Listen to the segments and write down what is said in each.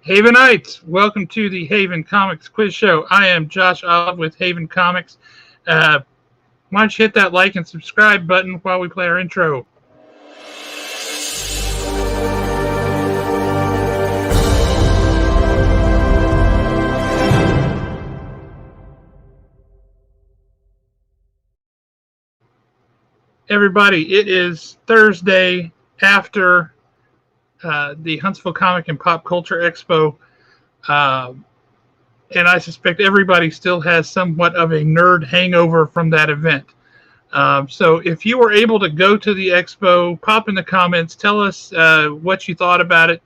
Havenites, welcome to the Haven Comics Quiz Show. I am Josh Olive with Haven Comics. Why don't you hit that like and subscribe button while we play our intro? Everybody, it is Thursday after the Huntsville Comic and Pop Culture Expo, and I suspect everybody still has somewhat of a nerd hangover from that event. So if you were able to go to the expo, pop in the comments, tell us what you thought about it,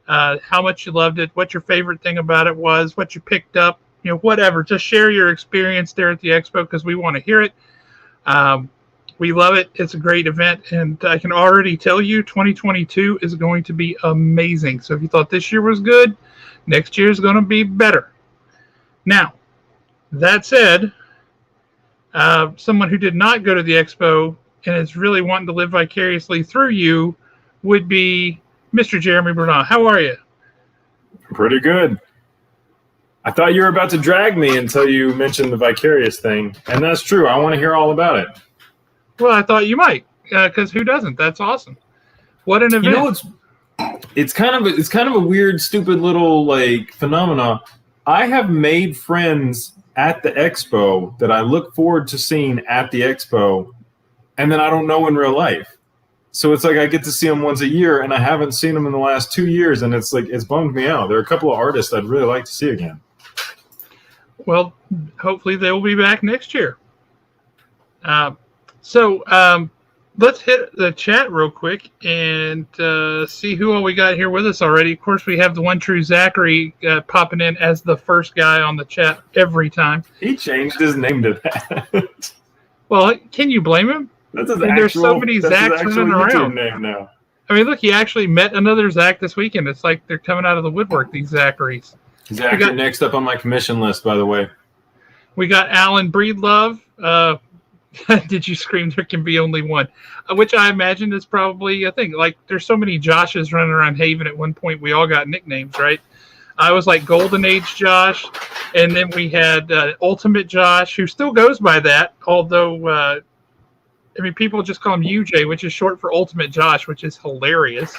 how much you loved it, what your favorite thing about it was, what you picked up, whatever. Just share your experience there at the expo because we want to hear it. We love it. It's a great event, and I can already tell you 2022 is going to be amazing. So if you thought this year was good, next year is going to be better. Now, that said, someone who did not go to the expo and is really wanting to live vicariously through you would be Mr. Jeremy Bernal. How are you? Pretty good. I thought you were about to drag me until you mentioned the vicarious thing, and that's true. I want to hear all about it. Well, I thought you might, because who doesn't? That's awesome. What an event! It's kind of a weird, stupid little phenomena. I have made friends at the expo that I look forward to seeing at the expo, and then I don't know in real life. So it's like I get to see them once a year, and I haven't seen them in the last 2 years, and it's bummed me out. There are a couple of artists I'd really like to see again. Well, hopefully they will be back next year. So let's hit the chat real quick and see who all we got here with us already. Of course, we have the one true Zachary popping in as the first guy on the chat every time. He changed his name to that. Well, can you blame him? There's so many Zachs running around. Name now. I mean, look, he actually met another Zach this weekend. It's like they're coming out of the woodwork, these Zacharies. Zach, you're next up on my commission list, by the way. We got Alan Breedlove. Did you scream there can be only one? Which I imagine is probably a thing. Like, there's so many Joshes running around Haven at one point. We all got nicknames, right? I was like Golden Age Josh, and then we had Ultimate Josh, who still goes by that, although, people just call him UJ, which is short for Ultimate Josh, which is hilarious.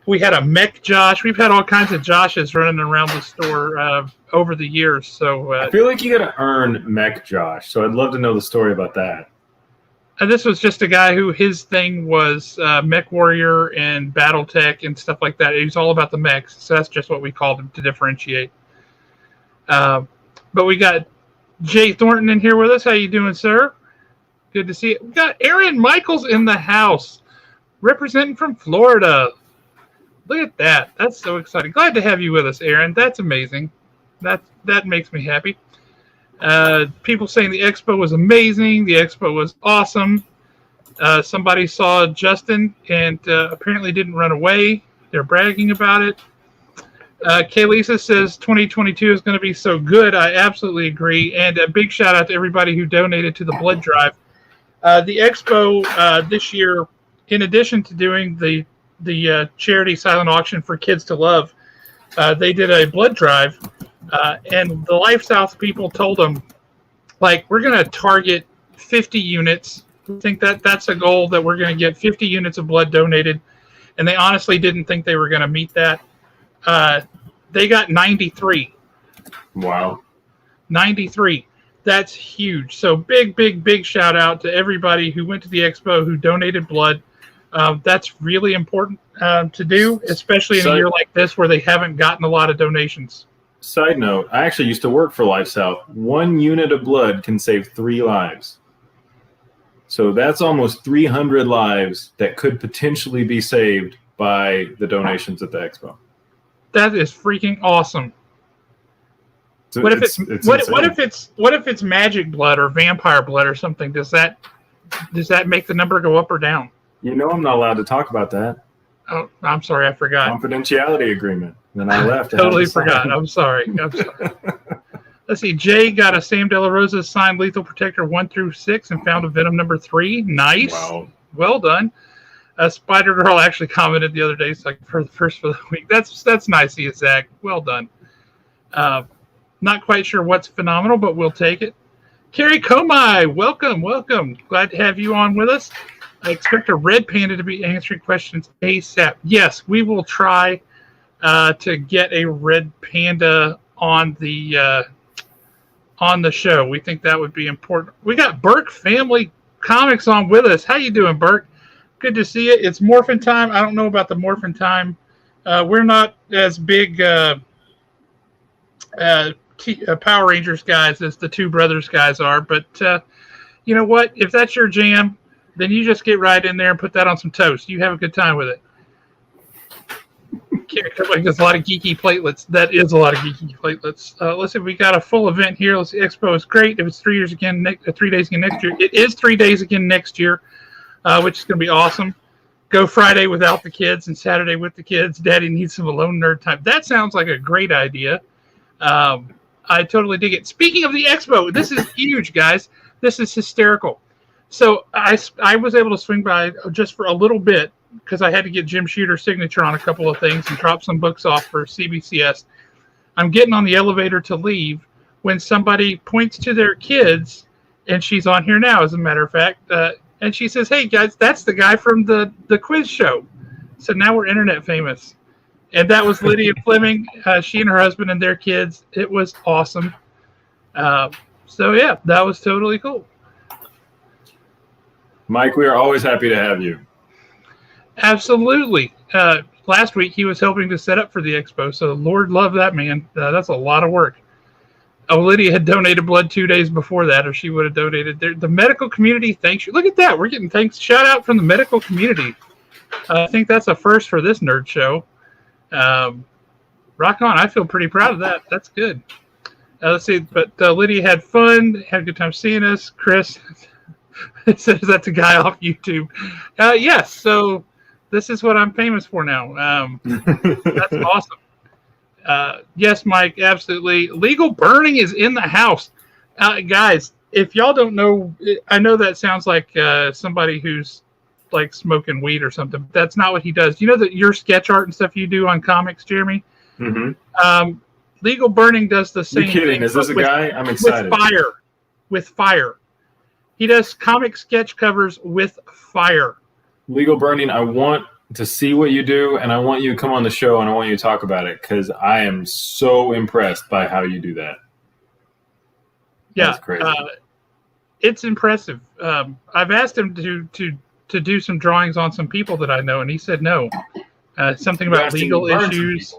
We had a Mech Josh. We've had all kinds of Joshes running around the store over the years. So I feel like you got to earn Mech Josh. So I'd love to know the story about that. And this was just a guy who his thing was Mech Warrior and BattleTech and stuff like that. He was all about the mechs. So that's just what we called him to differentiate. But we got Jay Thornton in here with us. How you doing, sir? Good to see you. We got Aaron Michaels in the house, representing from Florida. Look at that. That's so exciting. Glad to have you with us, Aaron. That's amazing. That makes me happy. People saying the expo was amazing. The expo was awesome. Somebody saw Justin and apparently didn't run away. They're bragging about it. Kaylisa says 2022 is going to be so good. I absolutely agree. And a big shout out to everybody who donated to the blood drive. The expo this year, in addition to doing the charity silent auction for Kids to Love, they did a blood drive, and the Life South people told them, we're going to target 50 units. We think that's a goal, that we're going to get 50 units of blood donated, and they honestly didn't think they were going to meet that. They got 93. Wow. 93. That's huge. So big shout out to everybody who went to the expo, who donated blood. That's really important to do, especially in a year like this where they haven't gotten a lot of donations. Side note, I actually used to work for Life South. 1 unit of blood can save 3 lives. So that's almost 300 lives that could potentially be saved by the donations at the expo. That is freaking awesome. So what if it's magic blood or vampire blood or something? Does that make the number go up or down? I'm not allowed to talk about that. Oh, I'm sorry, I forgot. Confidentiality agreement. Then I left. Totally forgot. I'm sorry. Let's see. Jay got a Sam De La Rosa signed Lethal Protector 1 through 6 and found a Venom number 3. Nice. Wow. Well done. Spider Girl actually commented the other day, it's like for the first for the week. That's nice of you, Zach. Well done. Not quite sure what's phenomenal, but we'll take it. Carrie Komai, welcome. Glad to have you on with us. I expect a red panda to be answering questions ASAP. Yes, we will try to get a red panda on the show. We think that would be important. We got Burke Family Comics on with us. How you doing, Burke? Good to see you. It's Morphin Time. I don't know about the Morphin Time. We're not as big Power Rangers guys as the Two Brothers guys are, but you know what? If that's your jam, then you just get right in there and put that on some toast. You have a good time with it. There's a lot of geeky platelets. That is a lot of geeky platelets. Let's see. We got a full event here. Let's see. Expo is great. If it's 3 days again next year, it is 3 days again next year, which is going to be awesome. Go Friday without the kids and Saturday with the kids. Daddy needs some alone nerd time. That sounds like a great idea. I totally dig it. Speaking of the expo, this is huge, guys. This is hysterical. So I was able to swing by just for a little bit because I had to get Jim Shooter's signature on a couple of things and drop some books off for CBCS. I'm getting on the elevator to leave when somebody points to their kids, and she's on here now, as a matter of fact, and she says, "Hey, guys, that's the guy from the quiz show." So now we're internet famous. And that was Lydia Fleming. She and her husband and their kids. It was awesome. So, yeah, that was totally cool. Mike, we are always happy to have you. Absolutely. Last week, he was helping to set up for the expo. So, Lord love that man. That's a lot of work. Oh, Lydia had donated blood 2 days before that, or she would have donated. The medical community thanks you. Look at that. We're getting thanks. Shout out from the medical community. I think that's a first for this nerd show. Rock on. I feel pretty proud of that. That's good. Let's see. But Lydia had fun, had a good time seeing us. Chris says that's a guy off YouTube. Yes. So this is what I'm famous for now. That's awesome. Yes, Mike, absolutely. Legal burning is in the house. Guys, if y'all don't know, I know that sounds like somebody who's like smoking weed or something. But that's not what he does. You know that your sketch art and stuff you do on comics, Jeremy? Mm-hmm. Legal Burning does the same thing. You're kidding. Is this a guy? I'm excited. With fire. He does comic sketch covers with fire. Legal Burning, I want to see what you do, and I want you to come on the show, and I want you to talk about it, because I am so impressed by how you do that. Yeah. That's crazy. It's impressive. I've asked him to do some drawings on some people that I know, and he said no. Something about legal issues.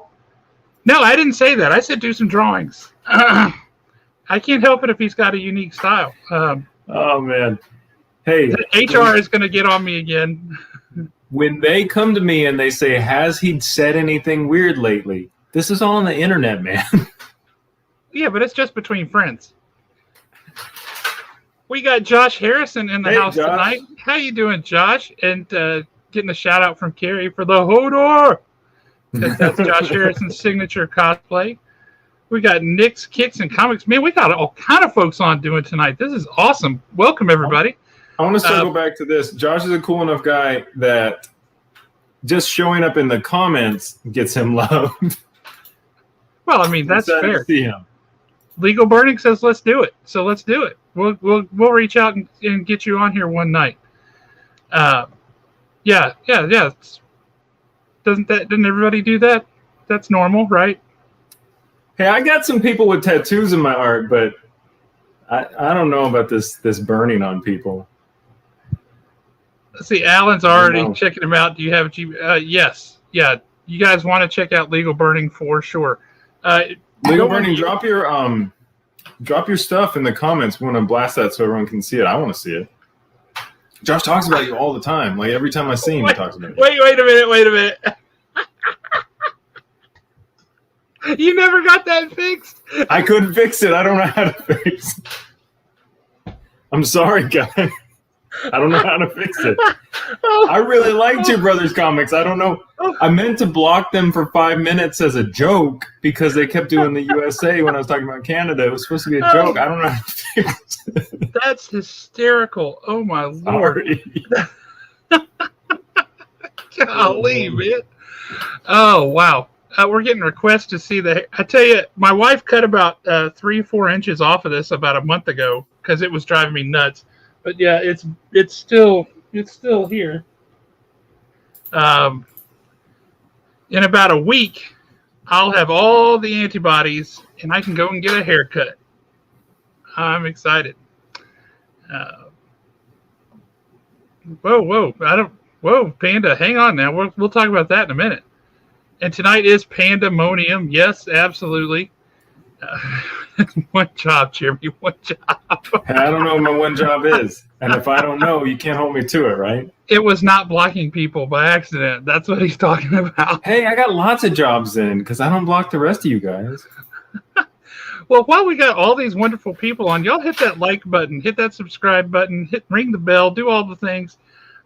No, I didn't say that. I said do some drawings. I can't help it if he's got a unique style. Oh, man. Hey. HR is going to get on me again. When they come to me and they say, has he said anything weird lately? This is all on the internet, man. Yeah, but it's just between friends. We got Josh Harrison in the house tonight. How you doing, Josh? And getting a shout out from Carrie for the Hodor. That's Josh Harrison's signature cosplay. We got Nick's Kicks and Comics. Man, we got all kind of folks on doing tonight. This is awesome. Welcome, everybody. I want to circle back to this. Josh is a cool enough guy that just showing up in the comments gets him love. Well, I mean, that's fair. To see him. Legal Burning says, let's do it. So let's do it. We'll reach out and get you on here one night. Yeah. Doesn't everybody do that? That's normal, right? Hey, I got some people with tattoos in my art, but I don't know about this burning on people. Let's see, Alan's already checking them out. Do you have yes. Yeah. You guys want to check out Legal Burning for sure. Legal Burning, drop your stuff in the comments. We want to blast that so everyone can see it. I want to see it. Josh talks about you all the time. Like every time I see him, he talks about you. Wait a minute. You never got that fixed? I couldn't fix it. I don't know how to fix it. I'm sorry, guys. I don't know how to fix it. I really like Two Brothers comics. I don't know. I meant to block them for 5 minutes as a joke because they kept doing the USA when I was talking about Canada. It was supposed to be a joke. I don't know how to fix it. That's hysterical. Oh, my Lord. Golly, man. Oh, wow. We're getting requests to see the. I tell you, my wife cut about 3-4 inches off of this about a month ago because it was driving me nuts. But yeah, it's still here. In about a week, I'll have all the antibodies and I can go and get a haircut. I'm excited. Whoa, Panda, hang on now. We'll talk about that in a minute. And tonight is Pandemonium. Yes, absolutely. One job, Jeremy. One job. I don't know what my one job is. And if I don't know, you can't hold me to it, right? It was not blocking people by accident. That's what he's talking about. Hey, I got lots of jobs in because I don't block the rest of you guys. Well, while we got all these wonderful people on, y'all hit that like button, hit that subscribe button, ring the bell, do all the things.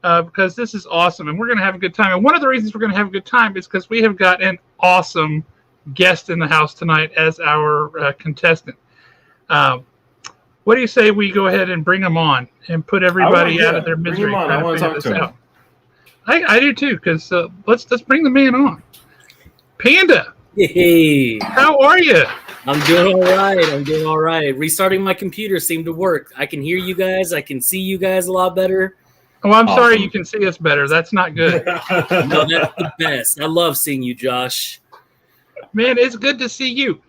Because this is awesome, and we're going to have a good time. And one of the reasons we're going to have a good time is because we have got an awesome guest in the house tonight as our contestant. What do you say we go ahead and bring him on and put everybody out of their misery? Bring him on. I want to talk to him. I do too, because let's bring the man on. Panda. Hey. How are you? I'm doing all right. Restarting my computer seemed to work. I can hear you guys. I can see you guys a lot better. Oh, I'm sorry you can see us better. That's not good. No, that's the best. I love seeing you, Josh. Man, it's good to see you.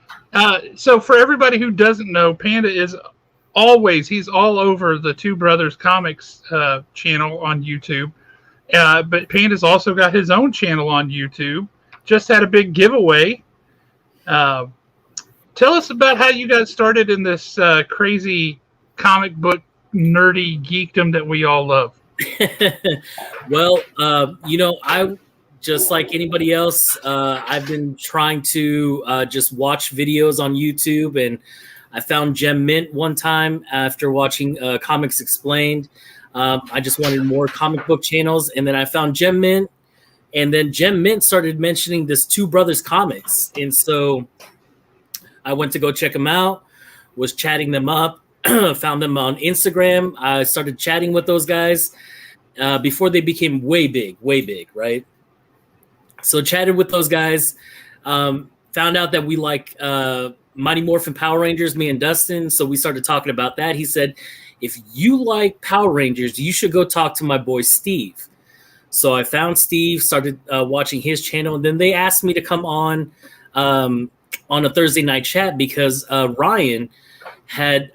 So for everybody who doesn't know, Panda is he's all over the Two Brothers Comics channel on YouTube. But Panda's also got his own channel on YouTube. Just had a big giveaway. Tell us about how you got started in this crazy comic book nerdy geekdom that we all love. Well, I just like anybody else. I've been trying to just watch videos on YouTube, and I found Gem Mint one time after watching Comics Explained. I just wanted more comic book channels, and then I found Gem Mint, and then Gem Mint started mentioning this Two Brothers Comics, and so I went to go check them out, was chatting them up. Found them on Instagram. I started chatting with those guys before they became way big, right? So chatted with those guys. Found out that we like Mighty Morphin Power Rangers, me and Dustin. So we started talking about that. He said, if you like Power Rangers, you should go talk to my boy Steve. So I found Steve, started watching his channel, and then they asked me to come on a Thursday night chat because Ryan had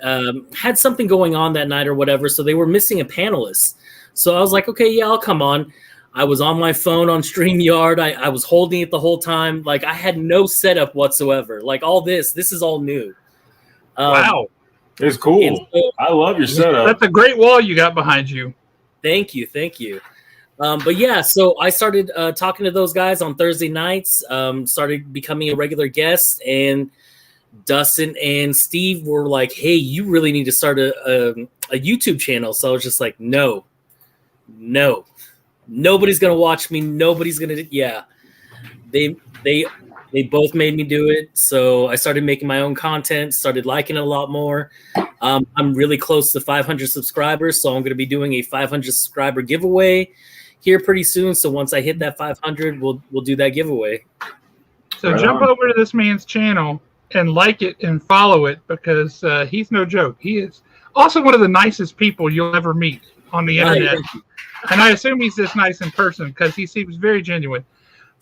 something going on that night or whatever, so they were missing a panelist. So I was like, okay, yeah, I'll come on. I was on my phone on StreamYard. I was holding it the whole time. Like, I had no setup whatsoever. Like, all this is all new. Wow. It's cool. So, I love your setup. That's a great wall you got behind you. Thank you. But yeah, so I started talking to those guys on Thursday nights, started becoming a regular guest, and Dustin and Steve were like, hey, you really need to start a YouTube channel. So I was just like, no, nobody's going to watch me. Nobody's going to, yeah. They both made me do it. So I started making my own content, started liking it a lot more. I'm really close to 500 subscribers. So I'm going to be doing a 500 subscriber giveaway here pretty soon. So once I hit that 500, we'll do that giveaway. So jump over to this man's channel and like it and follow it, because he's no joke. He is also one of the nicest people you'll ever meet on the internet. And I assume he's this nice in person because he seems very genuine.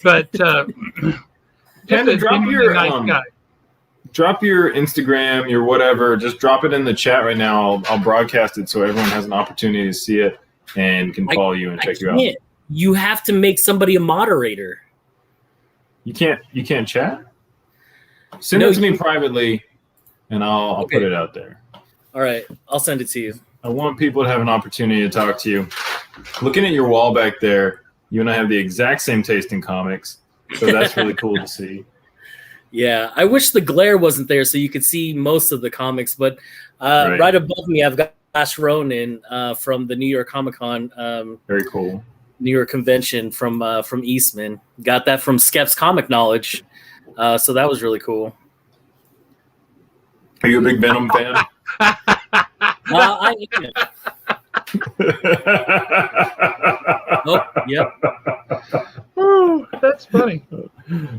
But Panda, drop your nice guy. Drop your Instagram, your whatever. Just drop it in the chat right now. I'll broadcast it so everyone has an opportunity to see it and can follow you and check you out. You have to make somebody a moderator. You can't chat? Send it to me privately, and I'll put it out there. All right. I'll send it to you. I want people to have an opportunity to talk to you. Looking at your wall back there, you and I have the exact same taste in comics, so that's really cool to see. Yeah, I wish the glare wasn't there so you could see most of the comics, but right above me, I've got Flash Ronin from the New York Comic-Con. Very cool. New York convention from Eastman. Got that from Skep's Comic Knowledge. So that was really cool. Are you a big Venom fan? I am. Oh, yep. Oh, that's funny.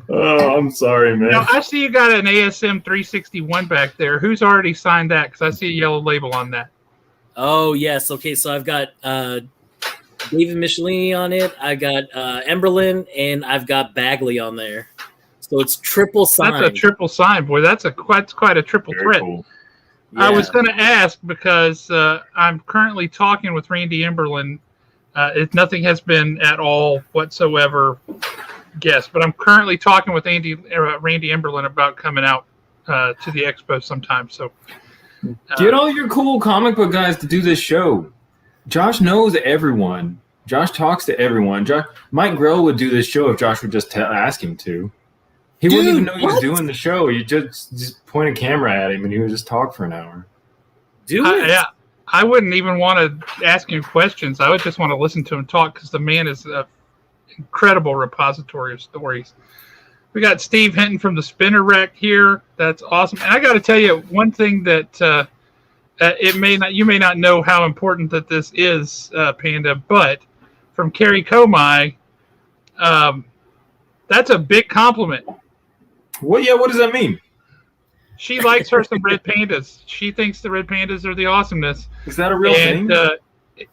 Oh, I'm sorry, man. Now, I see you got an ASM 361 back there. Who's already signed that? Because I see a yellow label on that. Oh, yes. Okay, so I've got David Michelini on it. I got Emberlin, and I've got Bagley on there. So it's triple signed. That's a triple sign, boy. That's quite a triple Very threat. cool. I Yeah. was going to ask because I'm currently talking with Randy Emberlin. Nothing has been at all whatsoever guessed, but I'm currently talking with Randy Emberlin about coming out to the expo sometime. So Get all your cool comic book guys to do this show. Josh knows everyone. Josh talks to everyone. Mike Grell would do this show if Josh would just ask him to. He wouldn't even know he was doing the show. You just point a camera at him and he would just talk for an hour. I wouldn't even want to ask him questions. I would just want to listen to him talk because the man is an incredible repository of stories. We got Steve Hinton from the Spinner Rack here. That's awesome. And I got to tell you one thing that you may not know how important that this is, Panda, but from Carrie Comey, that's a big compliment. What does that mean? She likes her some red pandas. She thinks the red pandas are the awesomeness. Is that a real thing?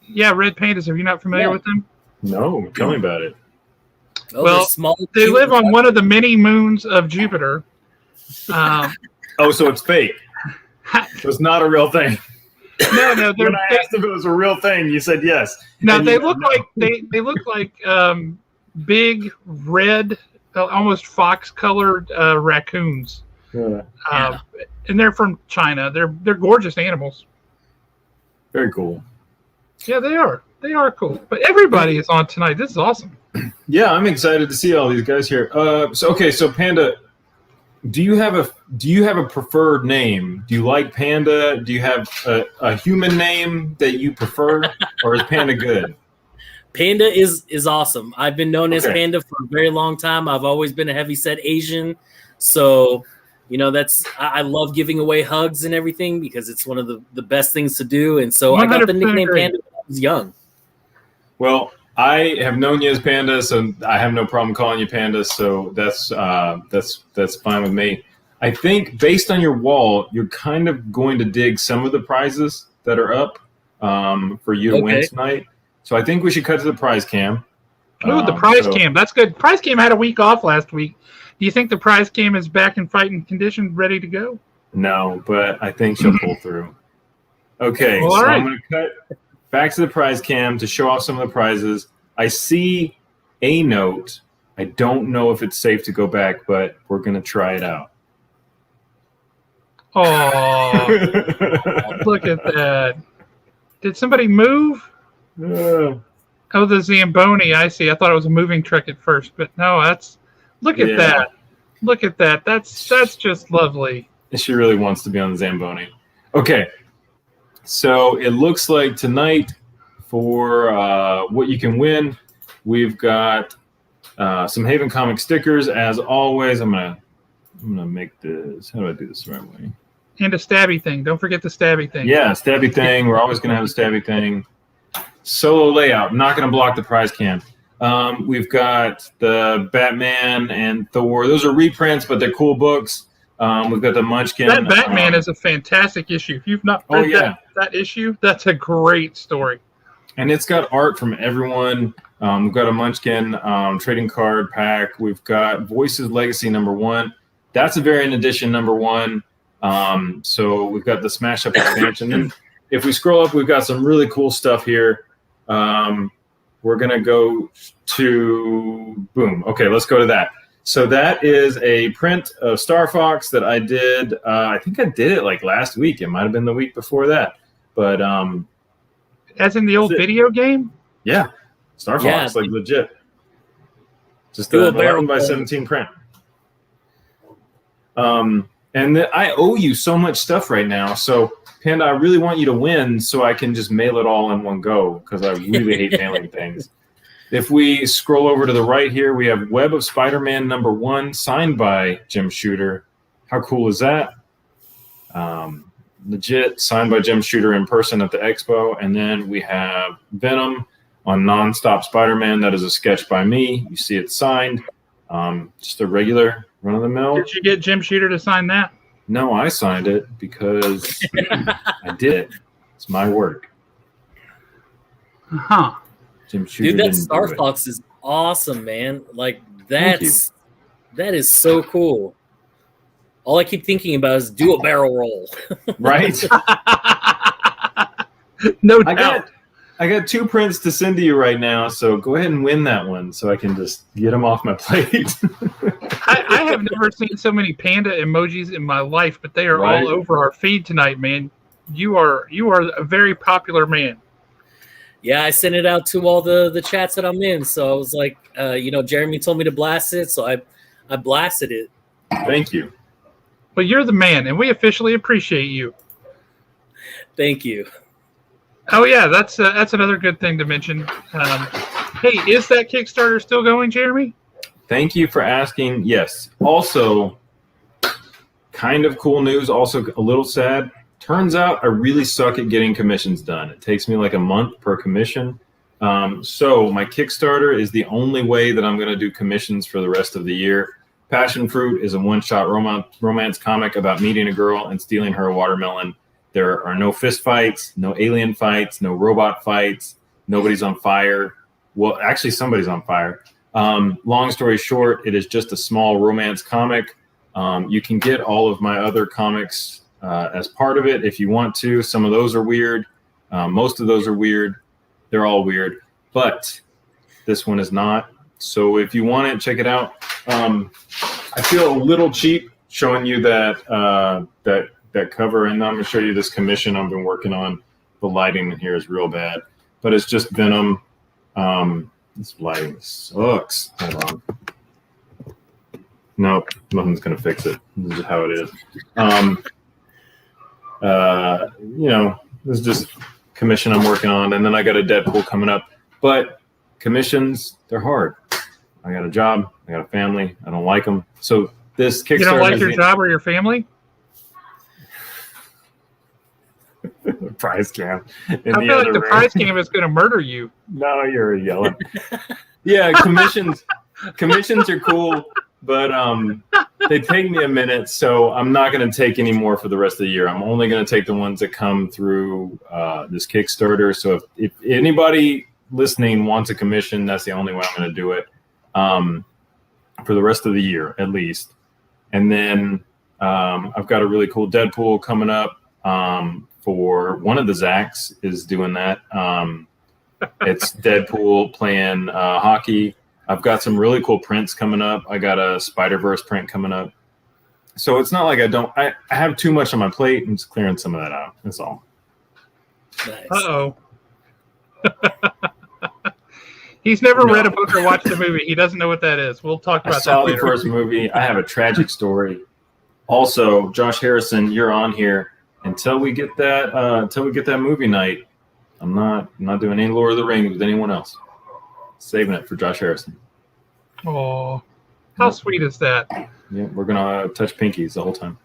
Yeah, red pandas. Are you not familiar with them? No, tell me about it. Oh, Well, small, they live on one of the many moons of Jupiter. So it's fake. So it's not a real thing. No. When I asked if it was a real thing, you said yes. No, they look like they look like big red, almost fox-colored raccoons. Yeah. And they're from China. They're gorgeous animals. Very cool. Yeah, they are. They are cool. But everybody is on tonight. This is awesome. Yeah, I'm excited to see all these guys here. So Panda, do you have a preferred name? Do you like Panda? Do you have a human name that you prefer, or is Panda good? Panda is awesome. I've been known as Panda for a very long time. I've always been a heavyset Asian, so I love giving away hugs and everything because it's one of the best things to do. And so I got the nickname Panda when I was young. Well, I have known you as Panda, so I have no problem calling you Panda. So that's fine with me. I think based on your wall, you're kind of going to dig some of the prizes that are up for you to win tonight. So I think we should cut to the prize cam. Oh, the prize cam. That's good. Prize cam had a week off last week. Do you think the prize cam is back in fighting condition, ready to go? No, but I think she'll pull through. Okay, well, so right. I'm going to cut back to the prize cam to show off some of the prizes. I see a note. I don't know if it's safe to go back, but we're going to try it out. Oh, look at that. Did somebody move? Oh, the Zamboni. I see. I thought it was a moving truck at first, but no, look at that. Look at that. That's just lovely. She really wants to be on the Zamboni. Okay. So it looks like tonight for what you can win, we've got some Haven Comic stickers. As always, I'm gonna make this. How do I do this the right way? And a stabby thing. Don't forget the stabby thing. Yeah, stabby thing. We're always gonna have a stabby thing. Solo layout. I'm not gonna block the prize cam. We've got the Batman and Thor. Those are reprints, but they're cool books. We've got the Munchkin. That Batman is a fantastic issue. If you've not read that issue, that's a great story. And it's got art from everyone. We've got a Munchkin trading card pack. We've got Voices Legacy #1. That's a variant edition #1. So we've got the Smash Up expansion. Then if we scroll up, we've got some really cool stuff here. We're going to go to boom. Okay, let's go to that. So that is a print of Star Fox that I did. I think I did it like last week. It might have been the week before that. But as in the old video game? Yeah. Star Fox, like legit. Just an 11x17 print. And I owe you so much stuff right now. So Panda, I really want you to win so I can just mail it all in one go because I really hate mailing things. If we scroll over to the right here, we have Web of Spider-Man #1 signed by Jim Shooter. How cool is that? legit, signed by Jim Shooter in person at the Expo. And then we have Venom on Nonstop Spider-Man. That is a sketch by me. You see it signed. Just a regular run-of-the-mill. Did you get Jim Shooter to sign that? No, I signed it because I did. It's my work. Huh. Jim Shooter. Dude, that didn't Star do it. Fox is awesome, man. Like that is so cool. All I keep thinking about is do a barrel roll. Right? No doubt. I got 2 prints to send to you right now, so go ahead and win that one so I can just get them off my plate. I have never seen so many panda emojis in my life, but they are Right. all over our feed tonight, man. You are a very popular man. Yeah, I sent it out to all the chats that I'm in. So I was like, Jeremy told me to blast it, so I blasted it. Thank you. But you're the man, and we officially appreciate you. Thank you. Oh yeah, that's another good thing to mention. Hey, is that Kickstarter still going, Jeremy? Thank you for asking. Yes. Also, kind of cool news, also a little sad. Turns out I really suck at getting commissions done. It takes me like a month per commission. So my Kickstarter is the only way that I'm going to do commissions for the rest of the year. Passion Fruit is a one-shot romance comic about meeting a girl and stealing her watermelon. There are no fist fights, no alien fights, no robot fights. Nobody's on fire. Well, actually, somebody's on fire. Long story short, it is just a small romance comic. You can get all of my other comics as part of it if you want to. Some of those are weird. Most of those are weird. They're all weird. But this one is not. So if you want it, check it out. I feel a little cheap showing you that cover, and I'm going to show you this commission I've been working on. The lighting in here is real bad, but it's just Venom. This lighting sucks. Hold on. Nope, nothing's going to fix it. This is how it is. This is just commission I'm working on, and then I got a Deadpool coming up. But commissions, they're hard. I got a job. I got a family. I don't like them. So this Kickstarter. You don't like your job or your family? Prize cam. I feel like the prize cam is going to murder you. No, you're yelling. Yeah, commissions are cool, but they take me a minute, so I'm not going to take any more for the rest of the year. I'm only going to take the ones that come through this Kickstarter. So if anybody listening wants a commission, that's the only way I'm going to do it for the rest of the year, at least. And then I've got a really cool Deadpool coming up. For one of the Zacks is doing that. It's Deadpool playing hockey. I've got some really cool prints coming up. I got a Spider-Verse print coming up. So it's not like I have too much on my plate. I'm just clearing some of that out. That's all. Nice. Uh-oh. He's never read a book or watched a movie. He doesn't know what that is. We'll talk about I saw that the later. first movie. I have a tragic story. Also, Josh Harrison, you're on here. Until we get that movie night, I'm not doing any Lord of the Rings with anyone else. Saving it for Josh Harrison. Oh, how sweet is that? Yeah, we're gonna touch pinkies the whole time.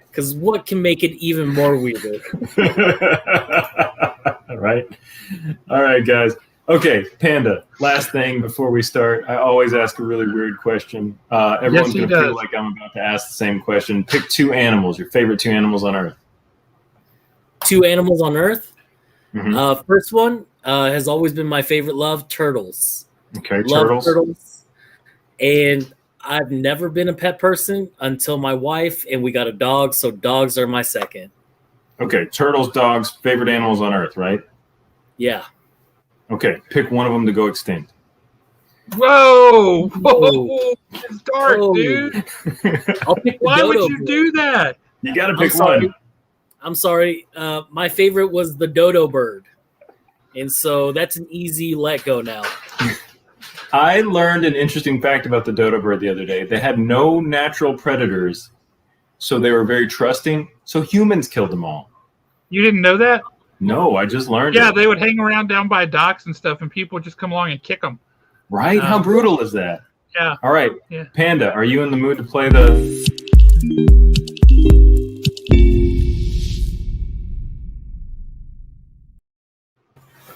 Because what can make it even more weirder? Right. All right, guys. Okay, Panda. Last thing before we start, I always ask a really weird question. Everyone's Yes, gonna feel like I'm about to ask the same question. Pick 2 animals. Your favorite 2 animals on Earth. 2 animals on Earth. Mm-hmm. First one has always been my favorite love, turtles. Okay, Love turtles. And I've never been a pet person until my wife, and we got a dog, so dogs are my second. Okay, turtles, dogs, favorite animals on Earth, right? Yeah. Okay, pick one of them to go extinct. Whoa! Whoa! It's dark, Whoa. dude. I'll pick Why the would dodo you bird. do that? You got to I'm pick sorry. one. I'm sorry. My favorite was the dodo bird. And so that's an easy let go now. I learned an interesting fact about the dodo bird the other day. They had no natural predators, so they were very trusting. So humans killed them all. You didn't know that? No, I just learned Yeah, it. they would hang around down by docks and stuff, and people would just come along and kick them. Right? How brutal is that? Yeah. All right. Yeah. Panda, are you in the mood to play the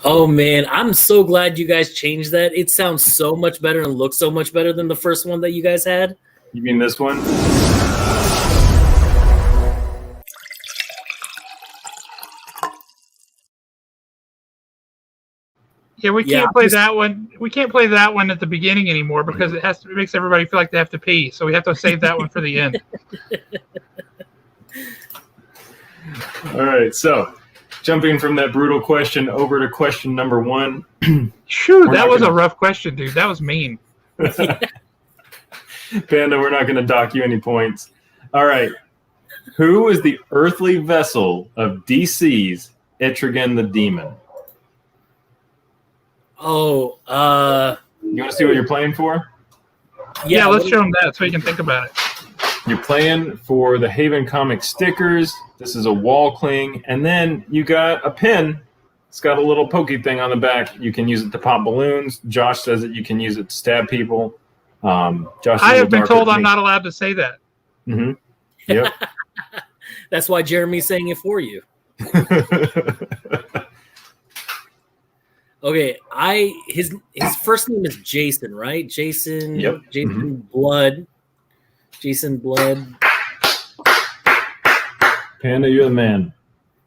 Oh man, I'm so glad you guys changed that. It sounds so much better and looks so much better than the first one that you guys had. You mean this one? Yeah, we can't play that one. We can't play that one at the beginning anymore because it makes everybody feel like they have to pee. So we have to save that one for the end. All right, so jumping from that brutal question over to question number 1. Shoo, that was a rough question, dude. That was mean. Panda, we're not going to dock you any points. All right. Who is the earthly vessel of DC's Etrigan the Demon? Oh, you want to see what you're playing for? Yeah, let's show them that so we can think about it. You're playing for the Haven Comic stickers. This is a wall cling. And then you got a pin. It's got a little pokey thing on the back. You can use it to pop balloons. Josh says that you can use it to stab people. Josh, I have been told I'm not allowed to say that. Mm-hmm. Yep. That's why Jeremy's saying it for you. Okay, his first name is Jason, right? Jason. Yep. Jason Blood. Jason Blood. Panda, you're the man.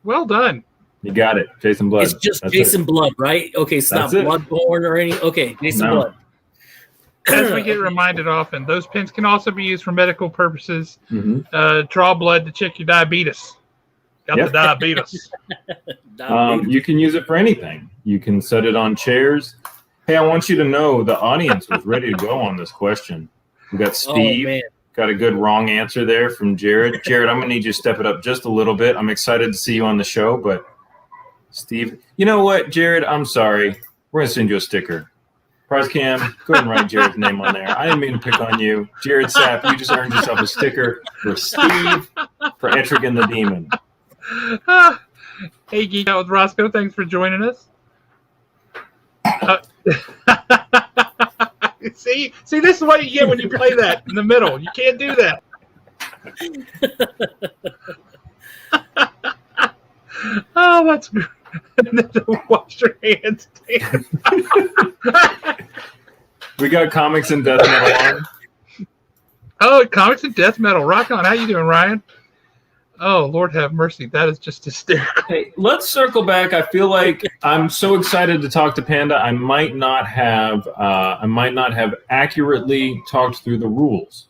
Well done. You got it, Jason Blood. It's just Jason Blood, right? Okay, it's not Bloodborne or any. Okay, Jason Blood. As we get reminded often, those pins can also be used for medical purposes. Draw blood to check your diabetes. Got the diabetes. You can use it for anything. You can set it on chairs. Hey, I want you to know the audience was ready to go on this question. We got Steve. Got a good wrong answer there from Jared. Jared, I'm going to need you to step it up just a little bit. I'm excited to see you on the show, but Steve, you know what, Jared? I'm sorry. We're going to send you a sticker. Prize Cam, go ahead and write Jared's name on there. I didn't mean to pick on you. Jared Sapp, you just earned yourself a sticker for Steve for Etrigan the Demon. Hey, Geek Out with Roscoe, thanks for joining us. See, this is what you get when you play that in the middle. You can't do that. Oh, that's good. Wash your hands. We got comics and death metal on. Oh, comics and death metal. Rock on. How you doing, Ryan? Oh, Lord have mercy. That is just hysterical. Hey, let's circle back. I feel like I'm so excited to talk to Panda. I might not have accurately talked through the rules.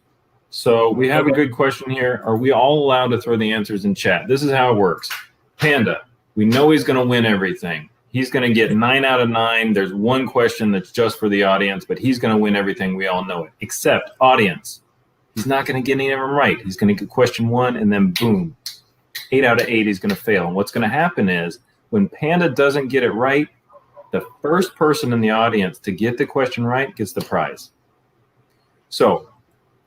So we have a good question here. Are we all allowed to throw the answers in chat? This is how it works. Panda, we know he's going to win everything. He's going to get 9 out of 9. There's one question that's just for the audience, but he's going to win everything. We all know it. Except audience. He's not going to get any of them right. He's going to get question 1, and then boom, 8 out of 8 he's going to fail. And what's going to happen is when Panda doesn't get it right, the first person in the audience to get the question right gets the prize. So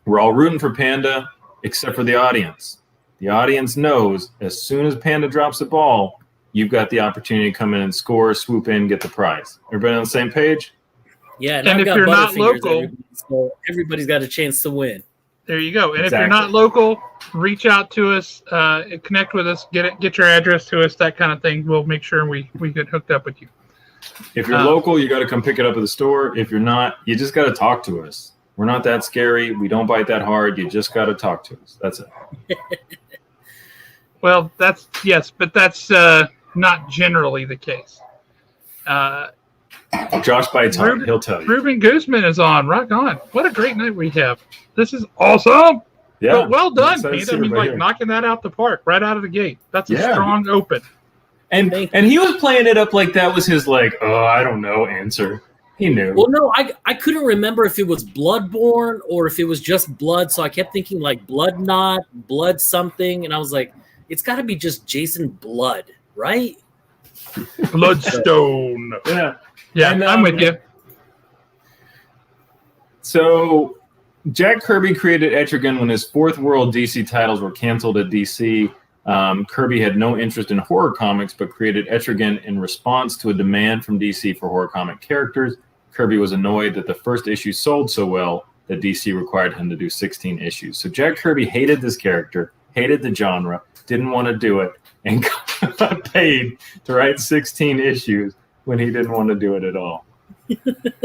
we're all rooting for Panda except for the audience. The audience knows as soon as Panda drops the ball, you've got the opportunity to come in and score, swoop in, get the prize. Everybody on the same page? Yeah, and if you're not local, so everybody's got a chance to win. There you go. And if you're not local, reach out to us, connect with us, get your address to us, that kind of thing. We'll make sure we get hooked up with you. If you're local, you got to come pick it up at the store. If you're not, you just got to talk to us. We're not that scary. We don't bite that hard. You just got to talk to us. That's it. Well, but that's not generally the case. Josh bites hard. He'll tell you. Ruben Guzman is on. Rock on. What a great night we have. This is awesome. Yeah. But well done, Pete. I mean, knocking that out the park right out of the gate. That's a strong open. And he was playing it up like that was his I don't know answer. He knew. Well, no, I couldn't remember if it was Bloodborne or if it was just Blood. So I kept thinking Blood Knot, Blood something. And I was like, it's got to be just Jason Blood, right? Bloodstone. Yeah. Yeah, and, I'm with you. So Jack Kirby created Etrigan when his Fourth World DC titles were canceled at DC. Kirby had no interest in horror comics, but created Etrigan in response to a demand from DC for horror comic characters. Kirby was annoyed that the first issue sold so well that DC required him to do 16 issues. So Jack Kirby hated this character, hated the genre, didn't want to do it, and got paid to write 16 issues when he didn't want to do it at all.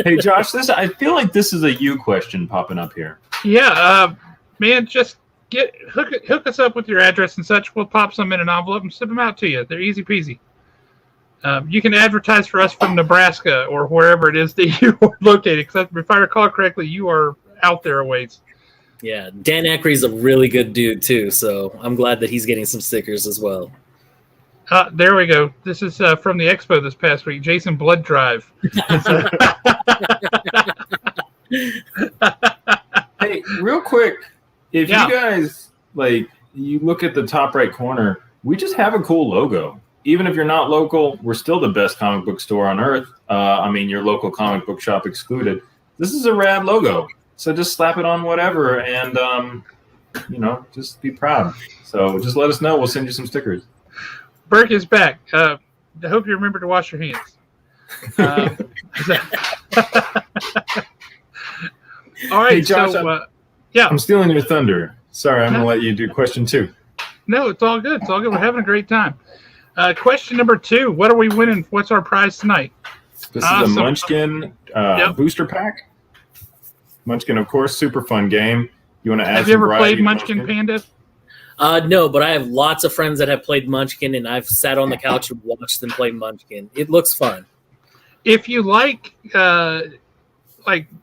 Hey, Josh, I feel like this is a you question popping up here. Yeah, man, just hook us up with your address and such. We'll pop some in an envelope and ship them out to you. They're easy peasy. You can advertise for us from Nebraska or wherever it is that you are located. Because if I recall correctly, you are out there a ways. Yeah, Dan Aykroyd's a really good dude too, so I'm glad that he's getting some stickers as well. There we go. This is from the expo this past week. Jason Blood Drive. Hey, real quick, if you guys you look at the top right corner, we just have a cool logo. Even if you're not local, we're still the best comic book store on earth. Your local comic book shop excluded. This is a rad logo. So just slap it on whatever and, just be proud. So just let us know. We'll send you some stickers. Burke is back. I hope you remember to wash your hands. All right, hey, Josh, I'm stealing your thunder. Sorry, I'm going to let you do question 2. No, it's all good. It's all good. We're having a great time. Question number 2. What are we winning? What's our prize tonight? This is a Munchkin booster pack. Munchkin, of course, super fun game. You want to add Have you ever played Munchkin Panda? No, but I have lots of friends that have played Munchkin, and I've sat on the couch and watched them play Munchkin. It looks fun. If you like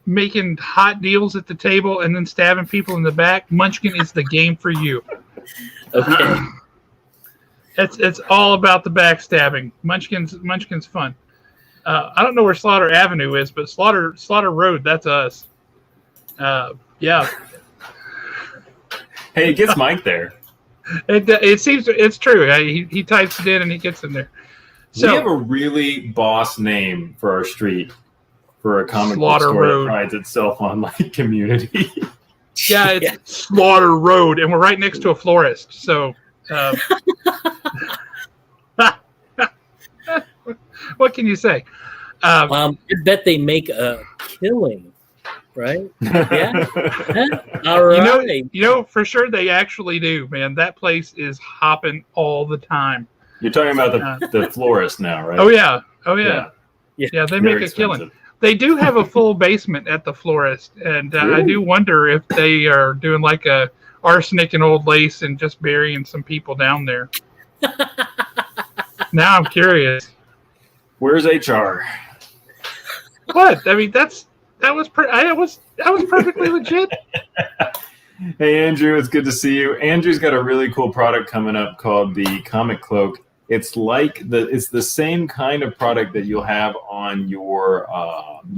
making hot deals at the table and then stabbing people in the back, Munchkin is the game for you. Okay. It's all about the backstabbing. Munchkin's fun. I don't know where Slaughter Avenue is, but Slaughter Road, that's us. Yeah. Hey, it gets Mike there. It seems it's true. He types it in and he gets in there. So we have a really boss name for our street for a comic book store Road. That prides itself on community. Yeah, it's Slaughter Road, and we're right next to a florist. So, what can you say? I bet they make a killing, right? Yeah. All right. You know, for sure they actually do, man. That place is hopping all the time. You're talking about the florist now, right? Oh yeah. Yeah, they make a killing. They do have a full basement at the florist, and I do wonder if they are doing like a arsenic and old lace and just burying some people down there. Now I'm curious. Where's HR? What? I mean, that was perfectly legit. Hey Andrew, it's good to see you. Andrew's got a really cool product coming up called the Comic Cloak. It's it's the same kind of product that you'll have on your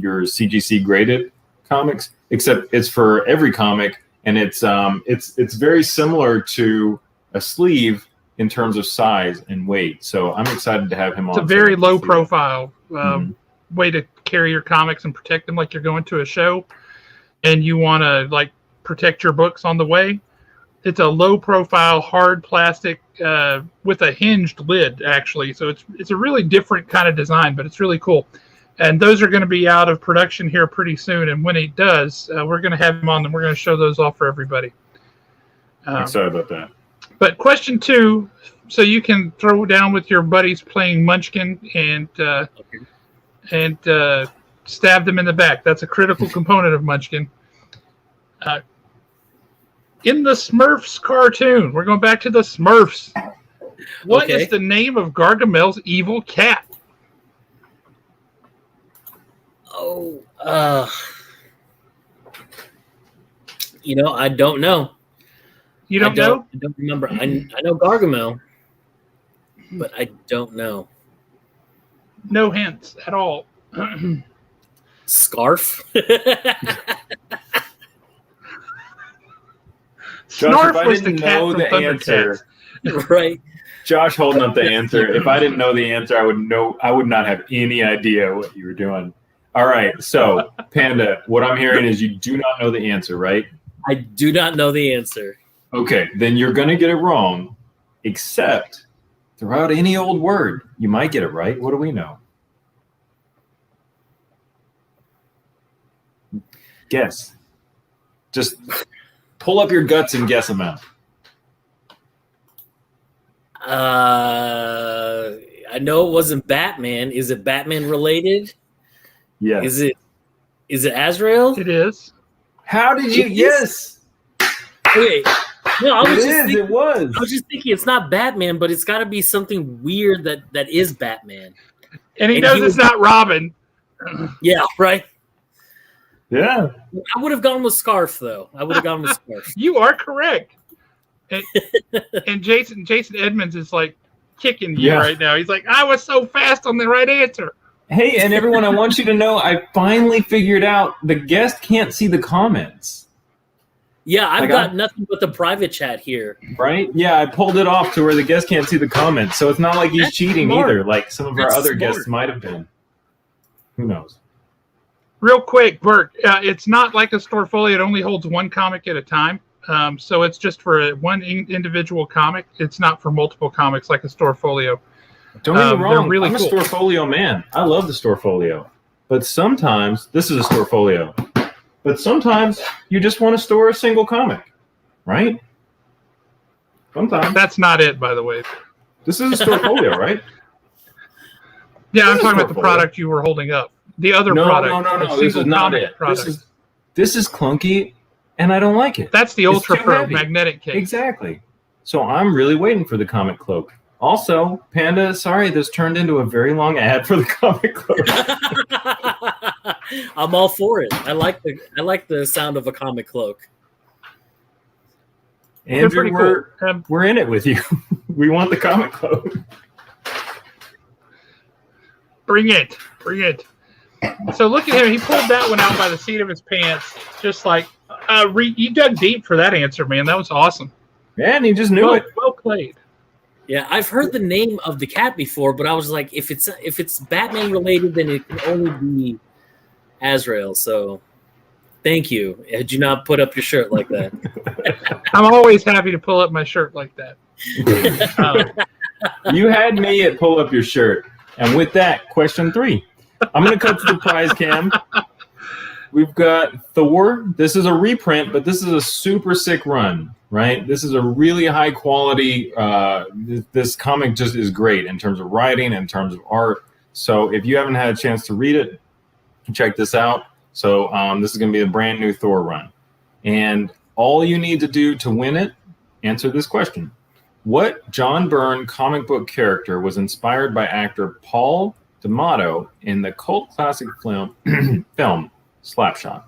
CGC graded comics, except it's for every comic, and it's very similar to a sleeve in terms of size and weight. So I'm excited to have him on. It's a very low profile way to carry your comics and protect them, like you're going to a show, and you want to protect your books on the way. It's a low profile, hard plastic with a hinged lid, actually. So it's a really different kind of design, but it's really cool. And those are going to be out of production here pretty soon. And when it does, we're going to have them on and we're going to show those off for everybody. Sorry about that. But question 2, so you can throw down with your buddies playing Munchkin and stab them in the back. That's a critical component of Munchkin. In the Smurfs cartoon, we're going back to the Smurfs. What is the name of Gargamel's evil cat? Oh, I don't know. You don't know? I don't remember. I know Gargamel, but I don't know. No hints at all. Scarf? Josh, Snarf was the cat from Thundercats. Right. Josh holding up the answer. If I didn't know the answer, I would not have any idea what you were doing. All right. So, Panda, what I'm hearing is you do not know the answer, right? I do not know the answer. Okay. Then you're going to get it wrong, except throw out any old word. You might get it right. What do we know? Guess. Just pull up your guts and guess them out. I know it wasn't Batman. Is it Batman related? Yes. Is it Azrael? It is. How did you? Yes. Okay. No, I was It was. I was just thinking it's not Batman, but it's got to be something weird that is Batman. And he knows it's not Robin. Yeah, right. Yeah. I would have gone with Scarf though. Scarf. You are correct. And Jason Edmonds is like kicking you right now. He's like, I was so fast on the right answer. Hey, and everyone, I want you to know I finally figured out the guest can't see the comments. Yeah, I've got nothing but the private chat here. Right? Yeah, I pulled it off to where the guest can't see the comments. So it's not like he's cheating either, like some of our other guests might have been. Who knows? Real quick, Bert, it's not like a Storefolio. It only holds one comic at a time. So it's just for one individual comic. It's not for multiple comics like a Storefolio. Don't get me wrong. Really I'm cool. a Storefolio man. I love the Storefolio. But sometimes, this is a Storefolio. But sometimes you just want to store a single comic, right? Sometimes. That's not it, by the way. This is a Storefolio, right? Yeah, I'm talking about the product you were holding up. The other product. No. This is not it. This is clunky, and I don't like it. That's the Ultra Pro magnetic case. Exactly. So I'm really waiting for the comic cloak. Also, Panda, sorry, this turned into a very long ad for the comic cloak. I'm all for it. I like the sound of a comic cloak. Andrew, we're in it with you. We want the comic cloak. Bring it. So look at him. He pulled that one out by the seat of his pants. Just like, you dug deep for that answer, man. That was awesome. Man, he just knew it. Well played. Yeah, I've heard the name of the cat before, but I was like, if it's Batman related, then it can only be Azrael. So, thank you. Had you not put up your shirt like that? I'm always happy to pull up my shirt like that. You had me at pull up your shirt, and with that, question 3. I'm going to cut to the prize cam. We've got Thor. This is a reprint, but this is a super sick run, right? This is a really high quality. This comic just is great in terms of writing, in terms of art. So if you haven't had a chance to read it, check this out. So this is going to be a brand new Thor run. And all you need to do to win it, answer this question. What John Byrne comic book character was inspired by actor Paul D'Amato in the cult classic film Slapshot?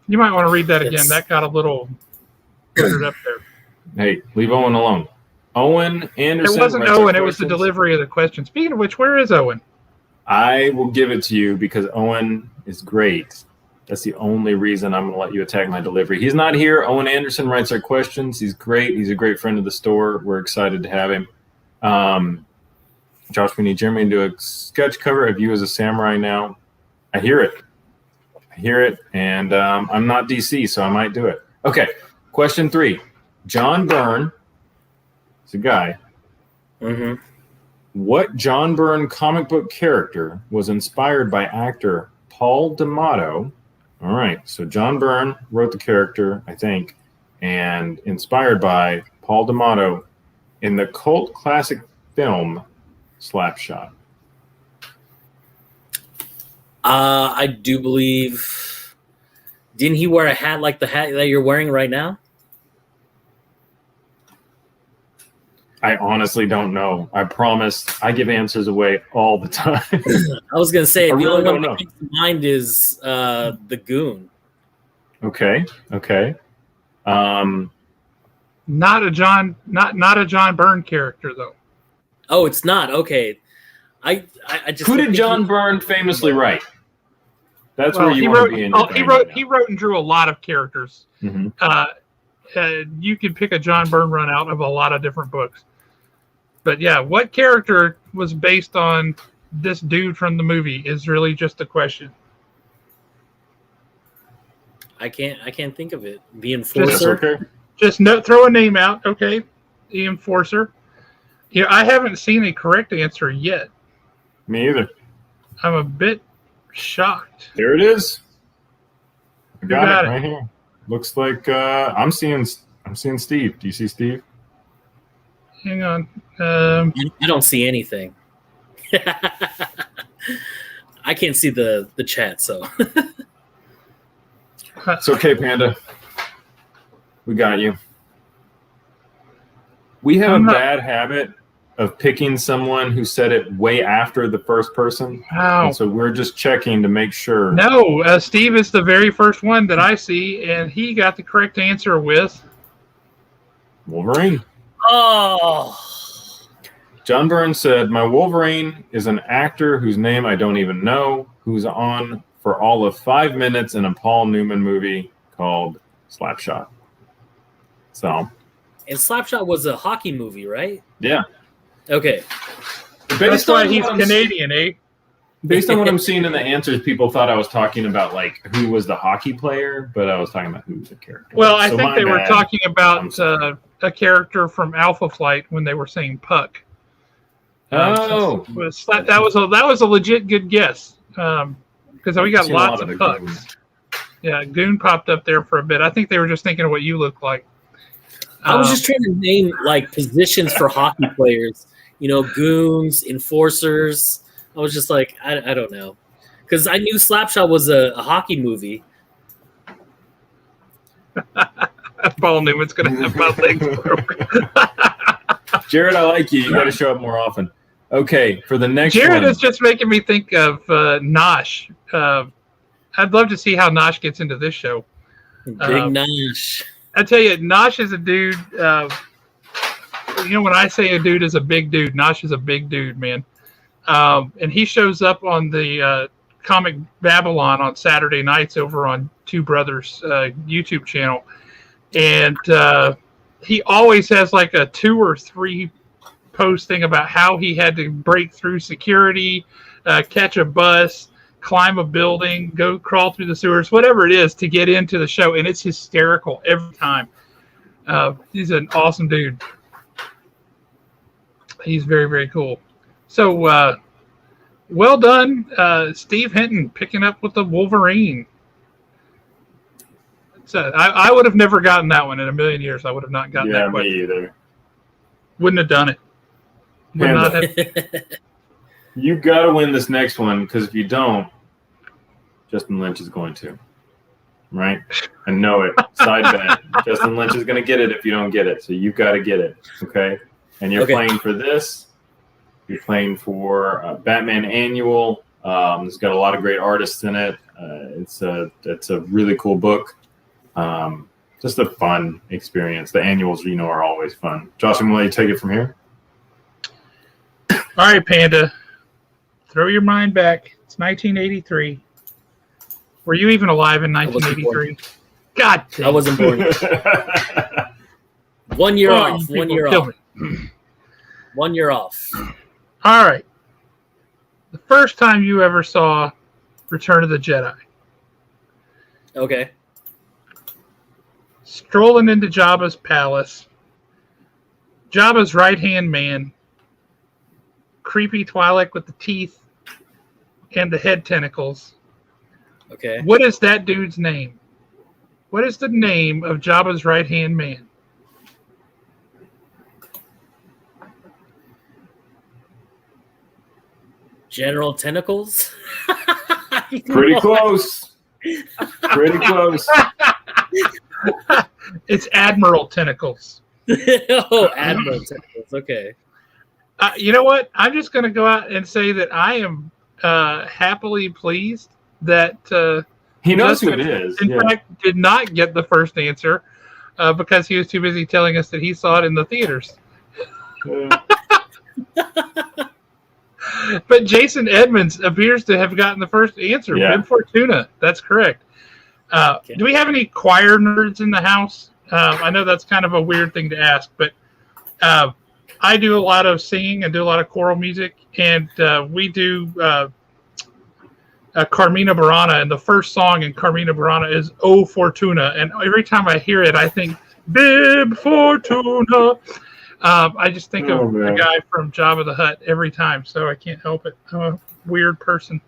You might want to read that again. That got a little cleared up there. Hey, leave Owen alone. Owen Anderson. It wasn't Owen. It was the delivery of the question. Speaking of which, where is Owen? I will give it to you because Owen is great. That's the only reason I'm going to let you attack my delivery. He's not here. Owen Anderson writes our questions. He's great. He's a great friend of the store. We're excited to have him. Josh, we need Jeremy to do a sketch cover of you as a samurai now. I hear it, and I'm not DC, so I might do it. Okay, question 3. John Byrne is a guy. Mm-hmm. What John Byrne comic book character was inspired by actor Paul D'Amato? All right, so John Byrne wrote the character, I think, and inspired by Paul D'Amato in the cult classic film Slapshot. I do believe. Didn't he wear a hat like the hat that you're wearing right now? I honestly don't know. I promise. I give answers away all the time. I was gonna say the only one that know. comes to mind is the Goon. Okay. Not a John Byrne character though. Oh, it's not. Okay. I just Who did John Byrne famously write? That's well, where you want to be in. He wrote and drew a lot of characters. Mm-hmm. You could pick a John Byrne run out of a lot of different books. But yeah, what character was based on this dude from the movie is really just the question. I can't think of it. The Enforcer. Okay. Just throw a name out, okay? The Enforcer. Yeah, I haven't seen a correct answer yet. Me either. I'm a bit shocked. There it is. I got it right here. Looks like I'm seeing Steve. Do you see Steve? Hang on. I don't see anything. I can't see the chat, so. It's okay, Panda. We got you. We have a bad habit of picking someone who said it way after the first person. Wow. And so we're just checking to make sure. No, Steve is the very first one that I see, and he got the correct answer with Wolverine. Oh. John Burns said, my Wolverine is an actor whose name I don't even know, who's on for all of 5 minutes in a Paul Newman movie called Slapshot. So. And Slapshot was a hockey movie, right? Yeah. Okay. That's why he's Canadian, eh? Based on what I'm seeing in the answers, people thought I was talking about like who was the hockey player, but I was talking about who was the character. Well, I think they were talking about a character from Alpha Flight when they were saying Puck. Oh, that was a legit good guess because we got lots of Pucks. Goon. Yeah, Goon popped up there for a bit. I think they were just thinking of what you look like. I was just trying to name like positions for hockey players. You know, goons, enforcers. I was just like, I don't know, because I knew Slapshot was a hockey movie. Paul Newman's gonna have my legs broken. Jared, I like you. You got to show up more often. Okay, for the next Jared one. is just making me think of Nosh. I'd love to see how Nosh gets into this show. Big Nosh. I tell you, Nosh is a dude. When I say a dude is a big dude, Nosh is a big dude, man. And he shows up on the Comic Babylon on Saturday nights over on Two Brothers YouTube channel. And he always has like a 2 or 3 post thing about how he had to break through security, catch a bus, climb a building, go crawl through the sewers, whatever it is to get into the show. And it's hysterical every time. He's an awesome dude. He's very, very cool. So, well done, Steve Hinton, picking up with the Wolverine. So I would have never gotten that one in a million years. I would have not gotten that question. Yeah, me either. Wouldn't have done it. Would not have. You got to win this next one, because if you don't, Justin Lynch is going to. Right? I know it. Side bet. Justin Lynch is going to get it if you don't get it. So you've got to get it. Okay? And you're playing for this. You're playing for Batman Annual. It's got a lot of great artists in it. It's a really cool book. Just a fun experience. The annuals, are always fun. Josh, I'm going to let you take it from here. All right, Panda. Throw your mind back. It's 1983. Were you even alive in 1983? God damn. I wasn't born. 1 year off. 1 year off. 1 year off. All right. The first time you ever saw Return of the Jedi. Okay. Strolling into Jabba's palace. Jabba's right-hand man. Creepy Twi'lek with the teeth and the head tentacles. Okay. What is that dude's name? What is the name of Jabba's right-hand man? General Tentacles? Pretty close. Pretty close. It's Admiral Tentacles. Oh, Admiral Tentacles. Okay. You know what? I'm just going to go out and say that I am happily pleased that he knows Justin, who it is. In fact, did not get the first answer because he was too busy telling us that he saw it in the theaters. But Jason Edmonds appears to have gotten the first answer. Yeah. Bib Fortuna. That's correct. Okay. Do we have any choir nerds in the house? I know that's kind of a weird thing to ask, but I do a lot of singing and do a lot of choral music, and we do Carmina Burana, and the first song in Carmina Burana is O Fortuna, and every time I hear it, I think, Bib Fortuna. I just think of the guy from Jabba the Hutt every time, so I can't help it. I'm a weird person.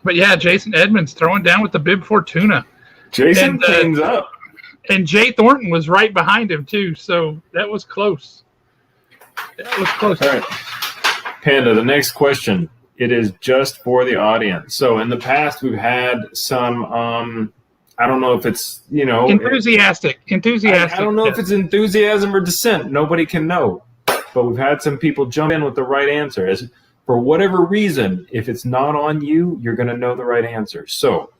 But yeah, Jason Edmonds throwing down with the bib Fortuna. Jason cleans up. And Jay Thornton was right behind him, too. So that was close. That was close. All right. Panda, the next question. It is just for the audience. So in the past, we've had some, I don't know if it's, Enthusiastic. I don't know if it's enthusiasm or dissent. Nobody can know. But we've had some people jump in with the right answer. As for whatever reason, if it's not on you, you're going to know the right answer. So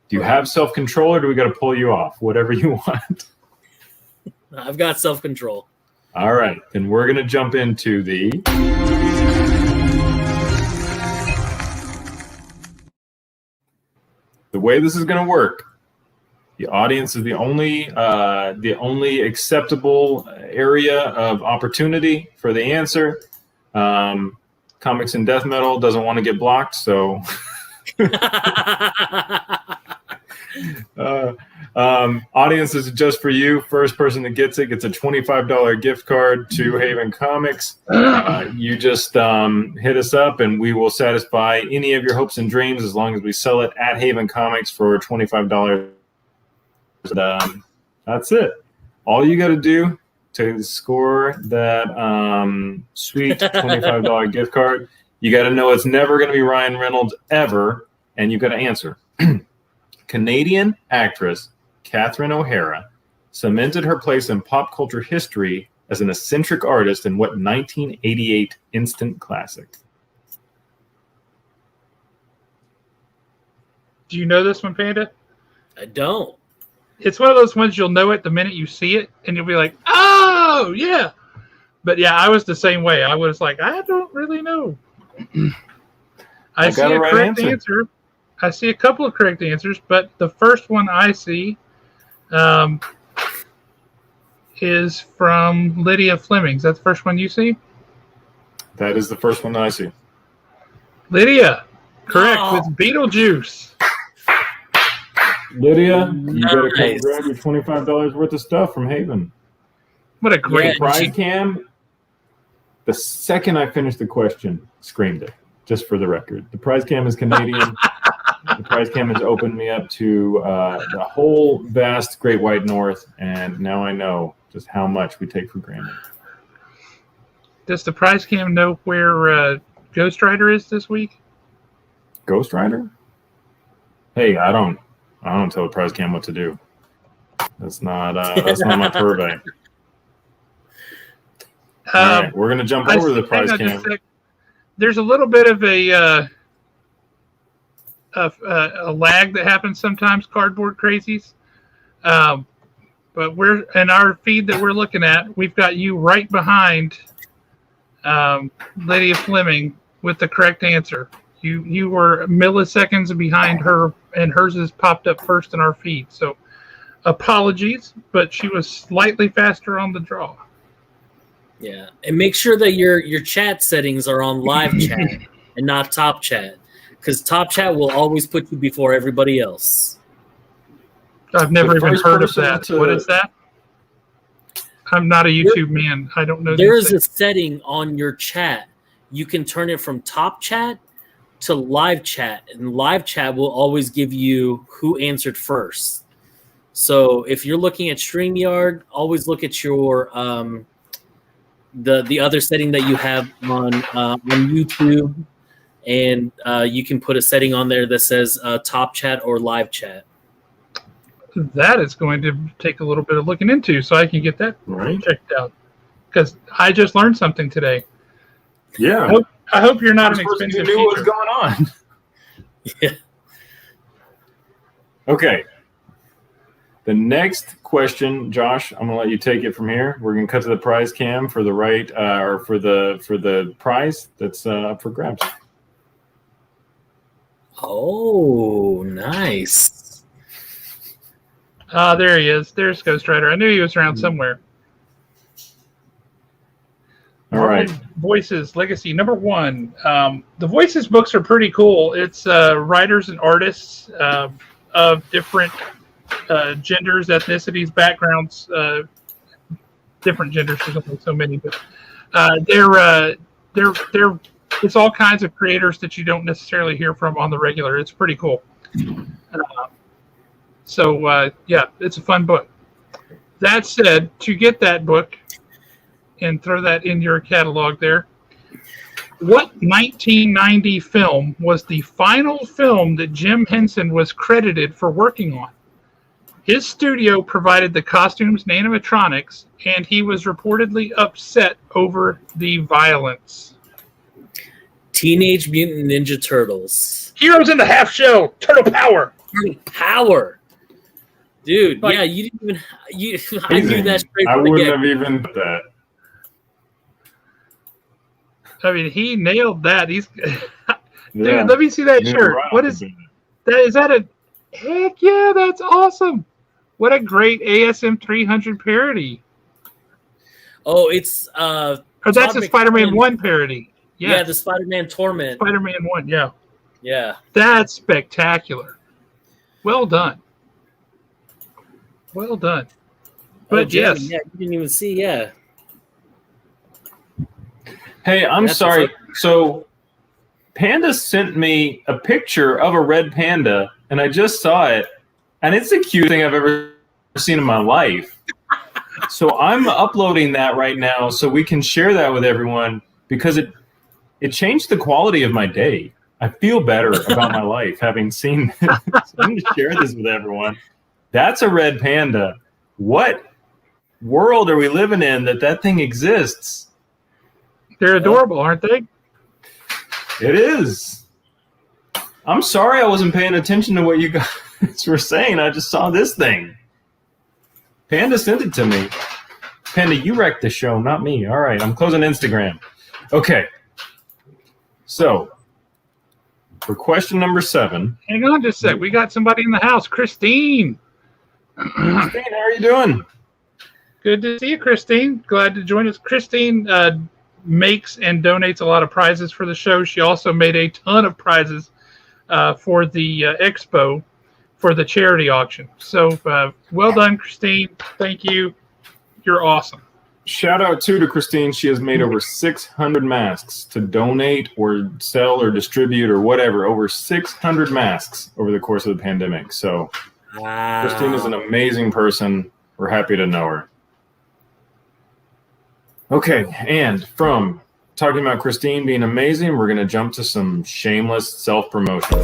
do you have self-control or do we got to pull you off? Whatever you want. I've got self-control. All right. Then we're going to jump into the way this is going to work. The audience is the only acceptable area of opportunity for the answer. Comics and Death Metal doesn't want to get blocked, so audience, this is just for you. First person that gets it gets a $25 gift card to Haven Comics. You just hit us up and we will satisfy any of your hopes and dreams as long as we sell it at Haven Comics for $25. That's it. All you got to do to score that sweet $25 gift card, you got to know it's never going to be Ryan Reynolds ever, and you got to answer. Canadian actress Catherine O'Hara cemented her place in pop culture history as an eccentric artist in what 1988 instant classic? Do you know this one, Panda? I don't. It's one of those ones you'll know it the minute you see it, and you'll be like, oh, yeah. But, yeah, I was the same way. I was like, I don't really know. I see a correct answer. I see a couple of correct answers, but the first one I see is from Lydia Fleming. Is that the first one you see? That is the first one that I see. Lydia, correct, with Beetlejuice. Lydia, you better come grab your $25 worth of stuff from Haven. What a great prize cam. The second I finished the question, screamed it, just for the record. The prize cam is Canadian. The prize cam has opened me up to the whole vast Great White North, and now I know just how much we take for granted. Does the prize cam know where Ghost Rider is this week? Ghost Rider? Hey, I don't tell the prize cam what to do. That's not my purvey. All right, we're gonna jump over to the prize cam. There's a little bit of a lag that happens sometimes, cardboard crazies. But we're in our feed that we're looking at. We've got you right behind Lydia Fleming with the correct answer. You were milliseconds behind her, and hers has popped up first in our feed. So apologies, but she was slightly faster on the draw. Yeah, and make sure that your chat settings are on live chat and not top chat, because top chat will always put you before everybody else. I've never even heard of that. What is that? I'm not a YouTube man. I don't know. There is a setting on your chat. You can turn it from top chat to live chat, and live chat will always give you who answered first. So if you're looking at StreamYard, always look at your the other setting that you have on YouTube, and you can put a setting on there that says top chat or live chat. That is going to take a little bit of looking into, so I can get that checked out, because I just learned something today. Yeah. I hope you're not an expensive teacher. You knew what was going on. Yeah. Okay. The next question, Josh, I'm gonna let you take it from here. We're gonna cut to the prize cam for the right or for the prize that's up for grabs. Oh, nice. There he is. There's Ghost Rider. I knew he was around somewhere. All right. Voices Legacy #1. The Voices books are pretty cool. It's writers and artists of different genders, ethnicities, backgrounds, different genders. There's only so many, but they're it's all kinds of creators that you don't necessarily hear from on the regular. It's pretty cool. Yeah, it's a fun book. That said, to get that book and throw that in your catalog there, what 1990 film was the final film that Jim Henson was credited for working on? His studio provided the costumes and animatronics, and he was reportedly upset over the violence. Teenage Mutant Ninja Turtles. Heroes in the Half Shell, Turtle Power. Turtle Power. Dude, Like, yeah, you didn't even. I knew that straight I from the wouldn't get. have even put that. I mean, he nailed that. He's Yeah. dude. Let me see that You're shirt. right What is about that? Is that a heck yeah? That's awesome. What a great ASM 300 parody. Oh, it's Or that's Todd a Spider-Man McFarlane. 1 parody. Yeah, Yes. the Spider-Man Torment. Spider-Man 1. Yeah, Yeah. that's spectacular. Well done. Well done. But Jen, yes, yeah, you didn't even see. Yeah. Hey, I'm That's sorry. what's So, Panda sent me a picture of a red panda, and I just saw it, and it's the cutest thing I've ever seen in my life. So I'm uploading that right now so we can share that with everyone because it changed the quality of my day. I feel better about my life having seen this. So I'm going to share this with everyone. That's a red panda. What world are we living in that thing exists? they're adorable, aren't they? It is. I'm sorry I wasn't paying attention to what you guys were saying. I just saw this thing. Panda sent it to me. Panda, you wrecked the show, not me. All right, I'm closing Instagram. Okay. So, for question number 7. Hang on just a sec. We got somebody in the house. Christine. Christine, how are you doing? Good to see you, Christine. Glad to join us. Christine makes and donates a lot of prizes for the show. She also made a ton of prizes for the expo for the charity auction. So well done, Christine. Thank you. You're awesome. Shout out to Christine. She has made over 600 masks to donate or sell or distribute or whatever. Over 600 masks over the course of the pandemic. So Wow. Christine is an amazing person. We're happy to know her. Okay, and from talking about Christine being amazing, we're going to jump to some shameless self-promotion.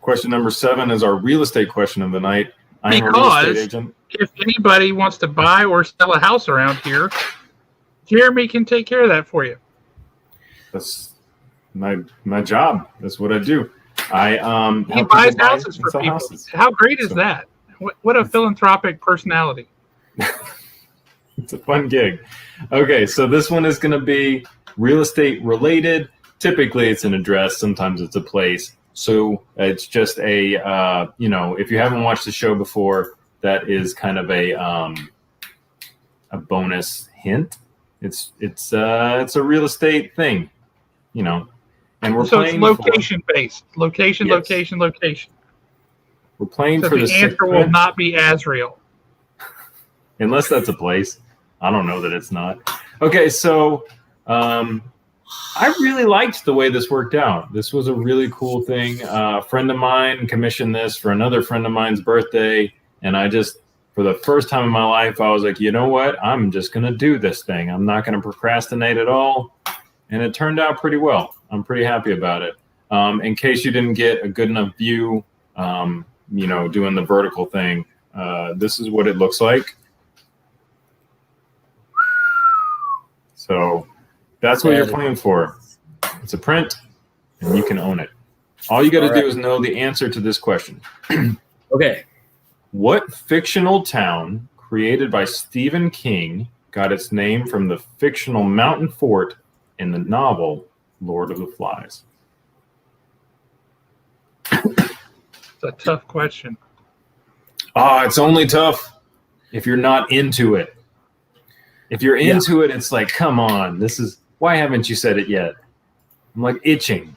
Question number 7 is our real estate question of the night. I am a real estate Because agent. if anybody wants to buy or sell a house around here, Jeremy can take care of that for you. That's my job. That's what I do. I He help buys people buy houses and for sell people. houses. How great is So- that? What a philanthropic personality. It's a fun gig. Okay, so this one is going to be real estate related. Typically, it's an address. Sometimes it's a place. So it's just a, if you haven't watched the show before, that is kind of a bonus hint. It's a real estate thing, and we're So it's playing location based. Location, Yes. location, location. We're playing So for the the answer will not be Azrael. unless that's a place. I don't know that it's not. Okay, so I really liked the way this worked out. This was a really cool thing. A friend of mine commissioned this for another friend of mine's birthday, and I just, for the first time in my life, I was like, you know what? I'm just going to do this thing. I'm not going to procrastinate at all, and it turned out pretty well. I'm pretty happy about it. In case you didn't get a good enough view, doing the vertical thing, this is what it looks like. So that's what you're playing for. It's a print, and you can own it. All you got to do is know the answer to this question. Okay. What fictional town created by Stephen King got its name from the fictional mountain fort in the novel Lord of the Flies? It's a tough question. It's only tough if you're not into it. If you're into it, it's like, come on, why haven't you said it yet? I'm like itching.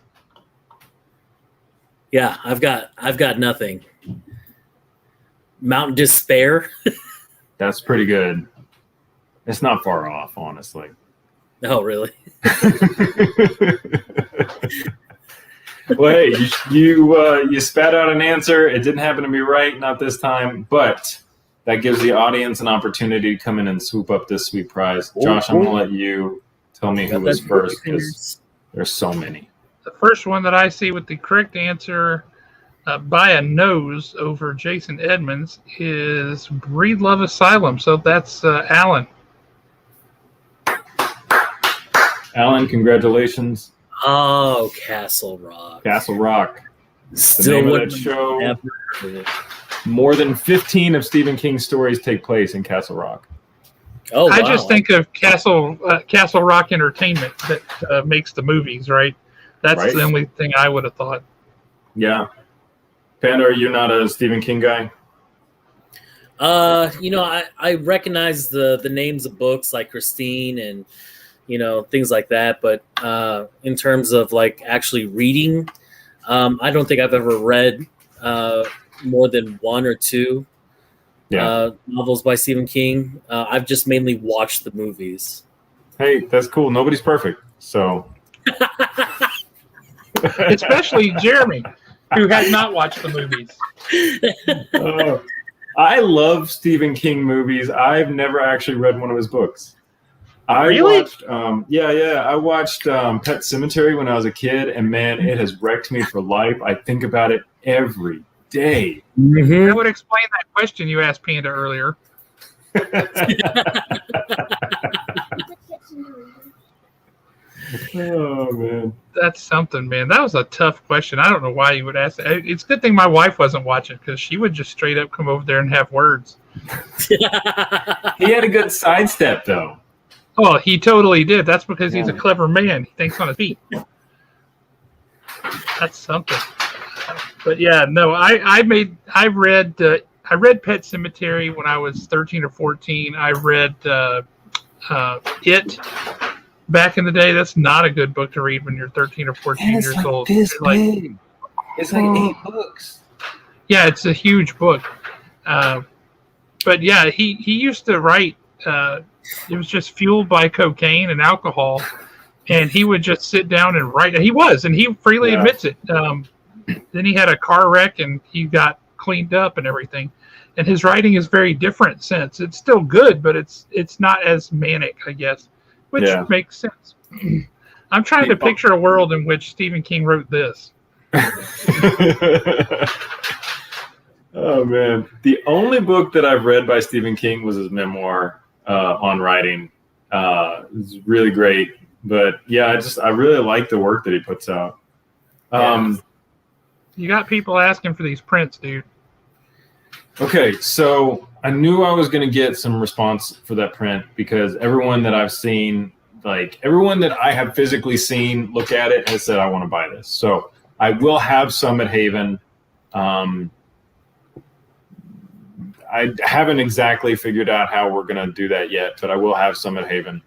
Yeah, I've got nothing. Mount Despair. That's pretty good. It's not far off, honestly. Oh, really? Well, hey, you spat out an answer. It didn't happen to be right, not this time, but that gives the audience an opportunity to come in and swoop up this sweet prize. Josh, I'm going to let you tell me who was first because there's so many. The first one that I see with the correct answer by a nose over Jason Edmonds is Breedlove Asylum. So that's Alan. Alan, congratulations. Oh, Castle Rock. Castle Rock. Still name of wouldn't that show. have ever heard of it. More than 15 of Stephen King's stories take place in Castle Rock. Oh, I wow. just think of Castle Rock Entertainment that makes the movies, right? That's Right. the only thing I would have thought. Yeah. Panda, are you not a Stephen King guy? I recognize the names of books like Christine and things like that, but in terms of like actually reading, I don't think I've ever read more than one or two novels by Stephen King. I've just mainly watched the movies. Hey, that's cool. Nobody's perfect. So Especially Jeremy, who had not watched the movies. I love Stephen King movies. I've never actually read one of his books. Really? Watched, I watched Pet Sematary when I was a kid, and man, it has wrecked me for life. I think about it every day. That would explain that question you asked Panda earlier. Oh man, That's something, man. That was a tough question. I don't know why you would ask that. It's a good thing my wife wasn't watching because she would just straight up come over there and have words. He had a good sidestep though. Oh, he totally did. That's because he's a clever man. He thinks on his feet. That's something. But yeah, no, I read Pet Sematary when I was 13 or 14. I read It back in the day. That's not a good book to read when you're 13 or 14 years old. It's like 8 books. Yeah, it's a huge book. But yeah, he used to write. It was just fueled by cocaine and alcohol, and he would just sit down and write. And he freely admits it. Then he had a car wreck, and he got cleaned up and everything. And his writing is very different since. It's still good, but it's not as manic, I guess, which makes sense. I'm trying to picture a world in which Stephen King wrote this. Oh man, the only book that I've read by Stephen King was his memoir on writing. It's really great, but yeah, I really like the work that he puts out. You got people asking for these prints, dude. Okay, so I knew I was going to get some response for that print because everyone that I've seen, like everyone that I have physically seen look at it has said, I want to buy this. So I will have some at Haven. I haven't exactly figured out how we're going to do that yet, but I will have some at Haven.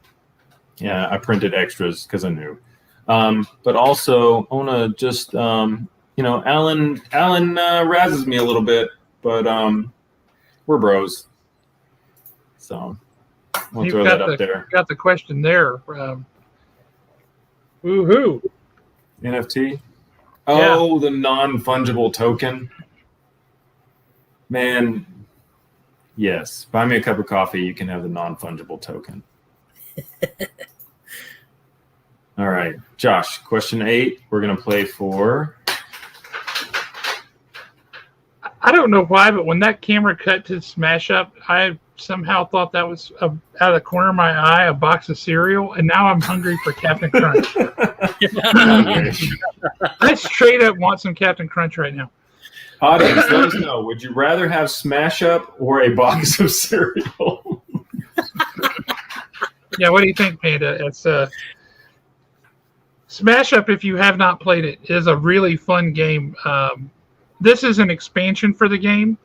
Yeah, I printed extras because I knew. But also, I want to just, Alan razzes me a little bit, but we're bros. So we'll throw that up there. Got the question there. Woohoo. NFT? Oh, the non-fungible token. Man, yes. Buy me a cup of coffee. You can have the non-fungible token. All right. Josh, question 8. We're going to play for... I don't know why, but when that camera cut to Smash Up, I somehow thought that was out of the corner of my eye a box of cereal, and now I'm hungry for Captain Crunch. I straight up want some Captain Crunch right now. Audience, let us know. Would you rather have Smash Up or a box of cereal? Yeah, what do you think, Panda? It's Smash Up, if you have not played it, is a really fun game. This is an expansion for the game,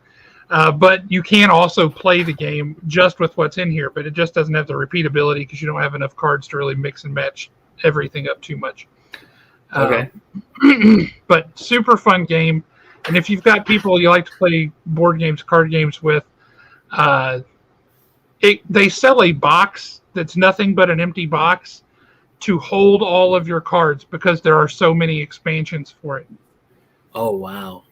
but you can also play the game just with what's in here, but it just doesn't have the repeatability because you don't have enough cards to really mix and match everything up too much. Okay. But super fun game. And if you've got people you like to play board games, card games with, they sell a box that's nothing but an empty box to hold all of your cards because there are so many expansions for it. Oh, wow.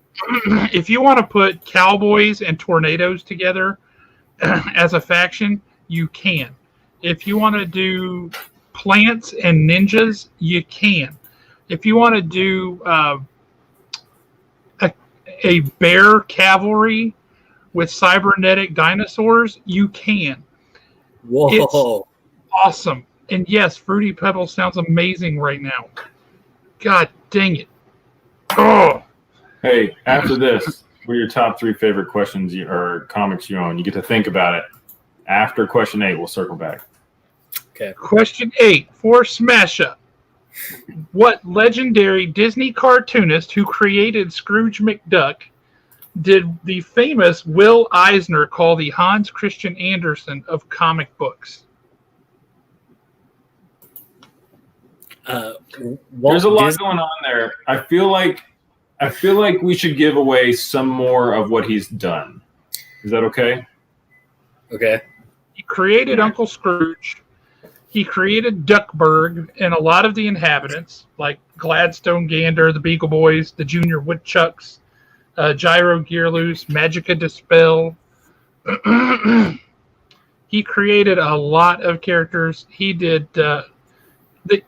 If you want to put cowboys and tornadoes together as a faction, you can. If you want to do plants and ninjas, you can. If you want to do a bear cavalry with cybernetic dinosaurs, you can. Whoa. It's awesome. And yes, Fruity Pebbles sounds amazing right now. God dang it. Oh. Hey, after this, what are your top 3 favorite questions or comics you own? You get to think about it. After question 8, we'll circle back. Okay. Question 8 for Smash Up. What legendary Disney cartoonist who created Scrooge McDuck did the famous Will Eisner call the Hans Christian Andersen of comic books? There's a lot going on there. I feel like we should give away some more of what he's done. Is that okay? Okay. He created Uncle Scrooge. He created Duckburg and a lot of the inhabitants, like Gladstone Gander, the Beagle Boys, the Junior Woodchucks, Gyro Gearloose, Magica Dispel. He created a lot of characters. He did.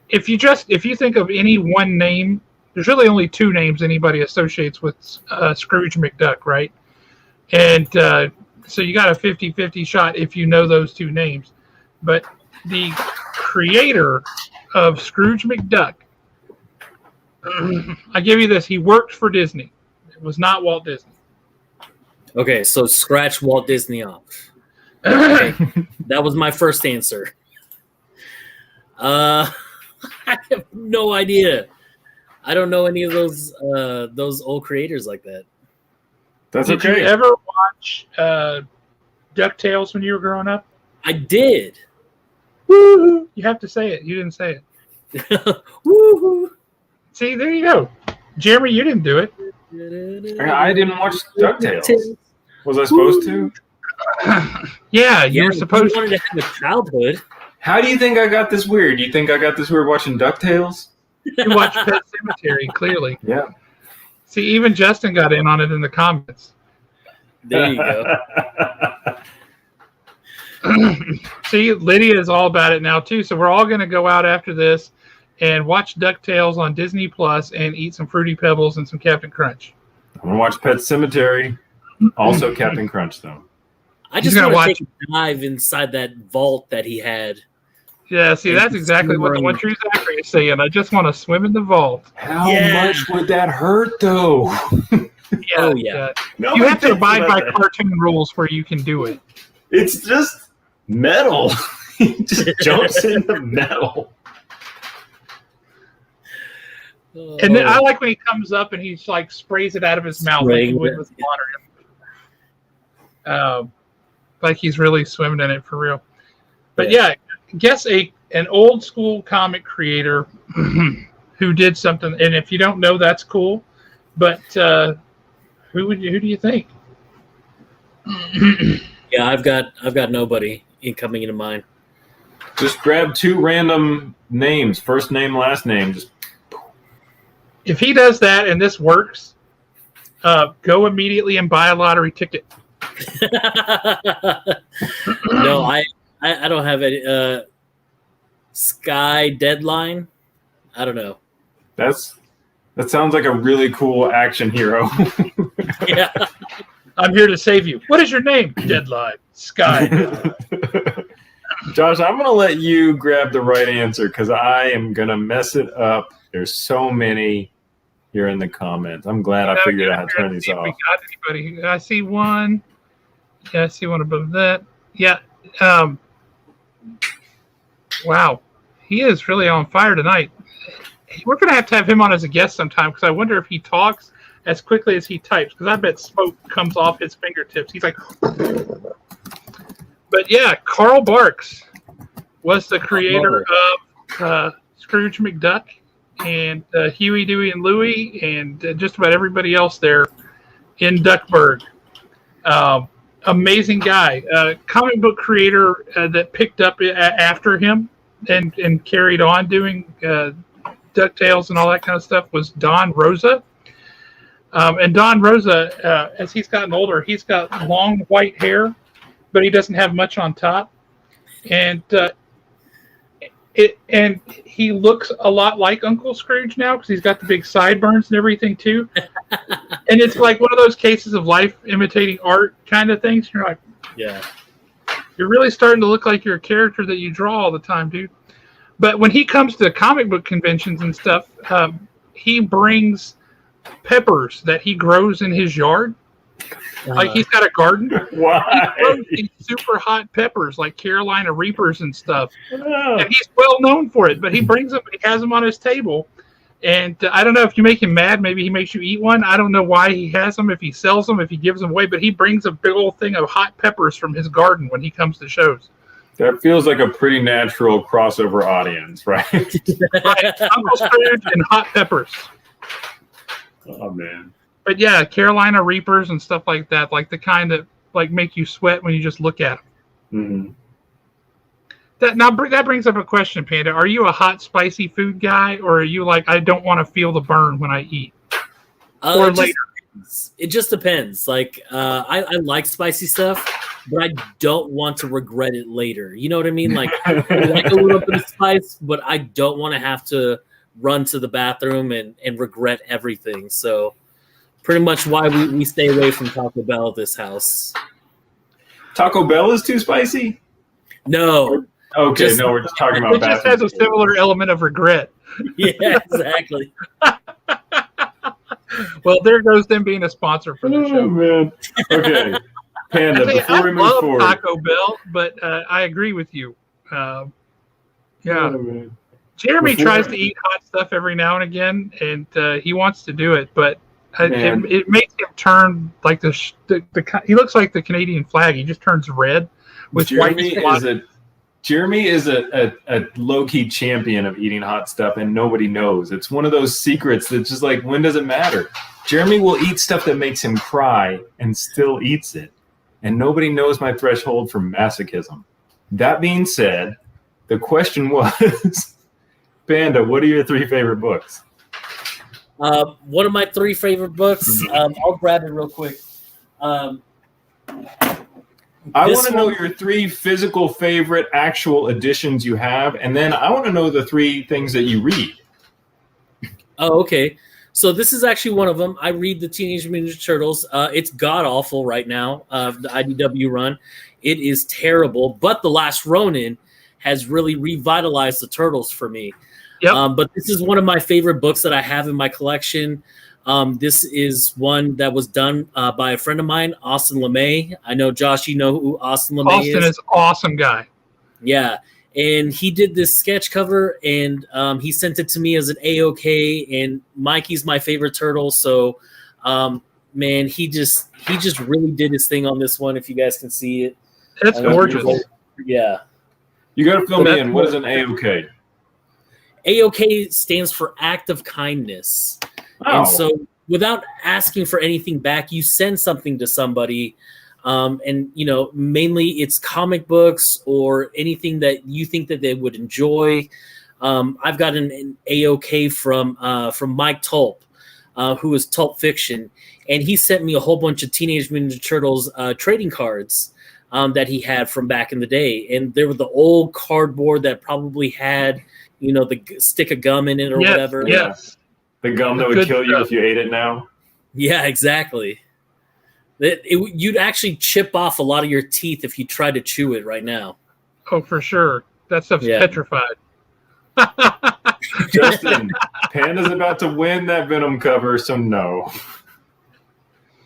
If you think of any one name, there's really only 2 names anybody associates with Scrooge McDuck, right? And so you got a 50-50 shot if you know those 2 names. But the creator of Scrooge McDuck, I give you this, he worked for Disney. It was not Walt Disney. Okay, so scratch Walt Disney off. Okay, that was my first answer. I have no idea. I don't know any of those old creators like that. That's Did okay. you ever watch DuckTales when you were growing up? I did. Woo! You have to say it. You didn't say it. Woo-hoo. See, there you go. Jeremy, you didn't do it. I didn't watch DuckTales. Was I supposed to? Yeah, you were supposed to. You wanted to have a childhood. How do you think I got this weird? Do you think I got this weird watching DuckTales? You watched Pet Sematary, clearly. Yeah. See, even Justin got in on it in the comments. There you go. See, Lydia is all about it now, too. So we're all going to go out after this and watch DuckTales on Disney Plus and eat some Fruity Pebbles and some Captain Crunch. I'm going to watch Pet Sematary. Also Captain Crunch, though. I just want to take a dive inside that vault that he had. Yeah, see, that's exactly what the One True Zachary is saying. I just want to swim in the vault. How much would that hurt, though? Yeah. You have to abide by cartoon rules where you can do it. It's just metal. He just jumps into metal. And then I like when he comes up and he's like sprays it out of his mouth like he would with water. Like he's really swimming in it for real. But yeah, guess an old school comic creator who did something. And if you don't know, that's cool. But who do you think? Yeah, I've got nobody coming into mind. Just grab 2 random names, first name, last name. Just if he does that and this works, go immediately and buy a lottery ticket. No, I don't have any. Sky Deadline. I don't know. That sounds like a really cool action hero. Yeah. I'm here to save you. What is your name? Deadline. Sky. Josh, I'm going to let you grab the right answer because I am going to mess it up. There's so many here in the comments. I'm glad I figured out how to turn these off. We got anybody? I see one. Yeah, I see one above that. Yeah. Wow. He is really on fire tonight. We're going to have him on as a guest sometime because I wonder if he talks as quickly as he types because I bet smoke comes off his fingertips. He's like... But yeah, Carl Barks was the creator of Scrooge McDuck. and Huey, Dewey, and Louie, and just about everybody else there in Duckburg. Amazing guy, comic book creator that picked up after him and carried on doing DuckTales and all that kind of stuff was Don Rosa. And Don Rosa, as he's gotten older, he's got long white hair, but he doesn't have much on top. And he looks a lot like Uncle Scrooge now because he's got the big sideburns and everything too. And it's like one of those cases of life imitating art kind of things. You're like, Yeah. you're really starting to look like you're a character that you draw all the time, dude. But when he comes to comic book conventions and stuff, he brings peppers that he grows in his yard. Like he's got a garden. Why? He grows these super hot peppers like Carolina Reapers and stuff. Oh. And he's well known for it, but he brings them, he has them on his table. And I don't know if you make him mad, maybe he makes you eat one. I don't know why he has them, if he sells them, if he gives them away, but he brings a big old thing of hot peppers from his garden when he comes to shows. That feels like a pretty natural crossover audience, right? Right. Uncle Scrooge and hot peppers. Oh, man. But yeah, Carolina Reapers and stuff like that, like the kind that like make you sweat when you just look at them. Mm-hmm. That brings up a question, Panda. Are you a hot, spicy food guy, or are you like, I don't want to feel the burn when I eat? Or later? It just depends. Like, I like spicy stuff, but I don't want to regret it later. You know what I mean? Like, I like a little bit of spice, but I don't want to have to run to the bathroom and regret everything. So pretty much why we stay away from Taco Bell at this house. Taco Bell is too spicy? No. Okay, no, we're just talking about it just has a similar element of regret. Yeah, exactly. Well, there goes them being a sponsor for the show. Oh, man. Okay, Panda, before we move forward. I love Taco Bell, but I agree with you. Yeah. Oh, Jeremy tries to eat hot stuff every now and again, and he wants to do it, but it makes him turn like he looks like the Canadian flag. He just turns red, which Jeremy is a low-key champion of eating hot stuff, and nobody knows. It's one of those secrets that's just like, when does it matter? Jeremy will eat stuff that makes him cry and still eats it, and nobody knows my threshold for masochism. That being said, the question was, Panda, what are your 3 favorite books? One of my 3 favorite books, I'll grab it real quick. I want to know your 3 physical favorite actual editions you have, and then I want to know the 3 things that you read. Oh, okay. So this is actually one of them. I read the Teenage Mutant Ninja Turtles. It's god-awful right now, the IDW run. It is terrible, but The Last Ronin has really revitalized the Turtles for me. Yep. But this is one of my favorite books that I have in my collection. This is one that was done by a friend of mine, Austin LeMay. I know, Josh, you know who Austin LeMay is. Austin is an awesome guy. Yeah. And he did this sketch cover, and he sent it to me as an A-OK, and Mikey's my favorite turtle. So, man, he just really did his thing on this one, if you guys can see it. That's gorgeous. Yeah. You got to fill me in. What is an A-OK? A-OK stands for act of kindness. Oh. And so without asking for anything back, you send something to somebody. And, you know, mainly it's comic books or anything that you think that they would enjoy. I've got an A-OK from Mike Tulp, who is Tulp Fiction. And he sent me a whole bunch of Teenage Mutant Ninja Turtles trading cards that he had from back in the day. And they were the old cardboard that probably had, you know, the stick of gum in it or whatever. Yes. The gum that would kill you if you ate it now. Yeah, exactly. You'd actually chip off a lot of your teeth if you tried to chew it right now. Oh, for sure. That stuff's petrified. Justin, Panda's about to win that Venom cover, so no.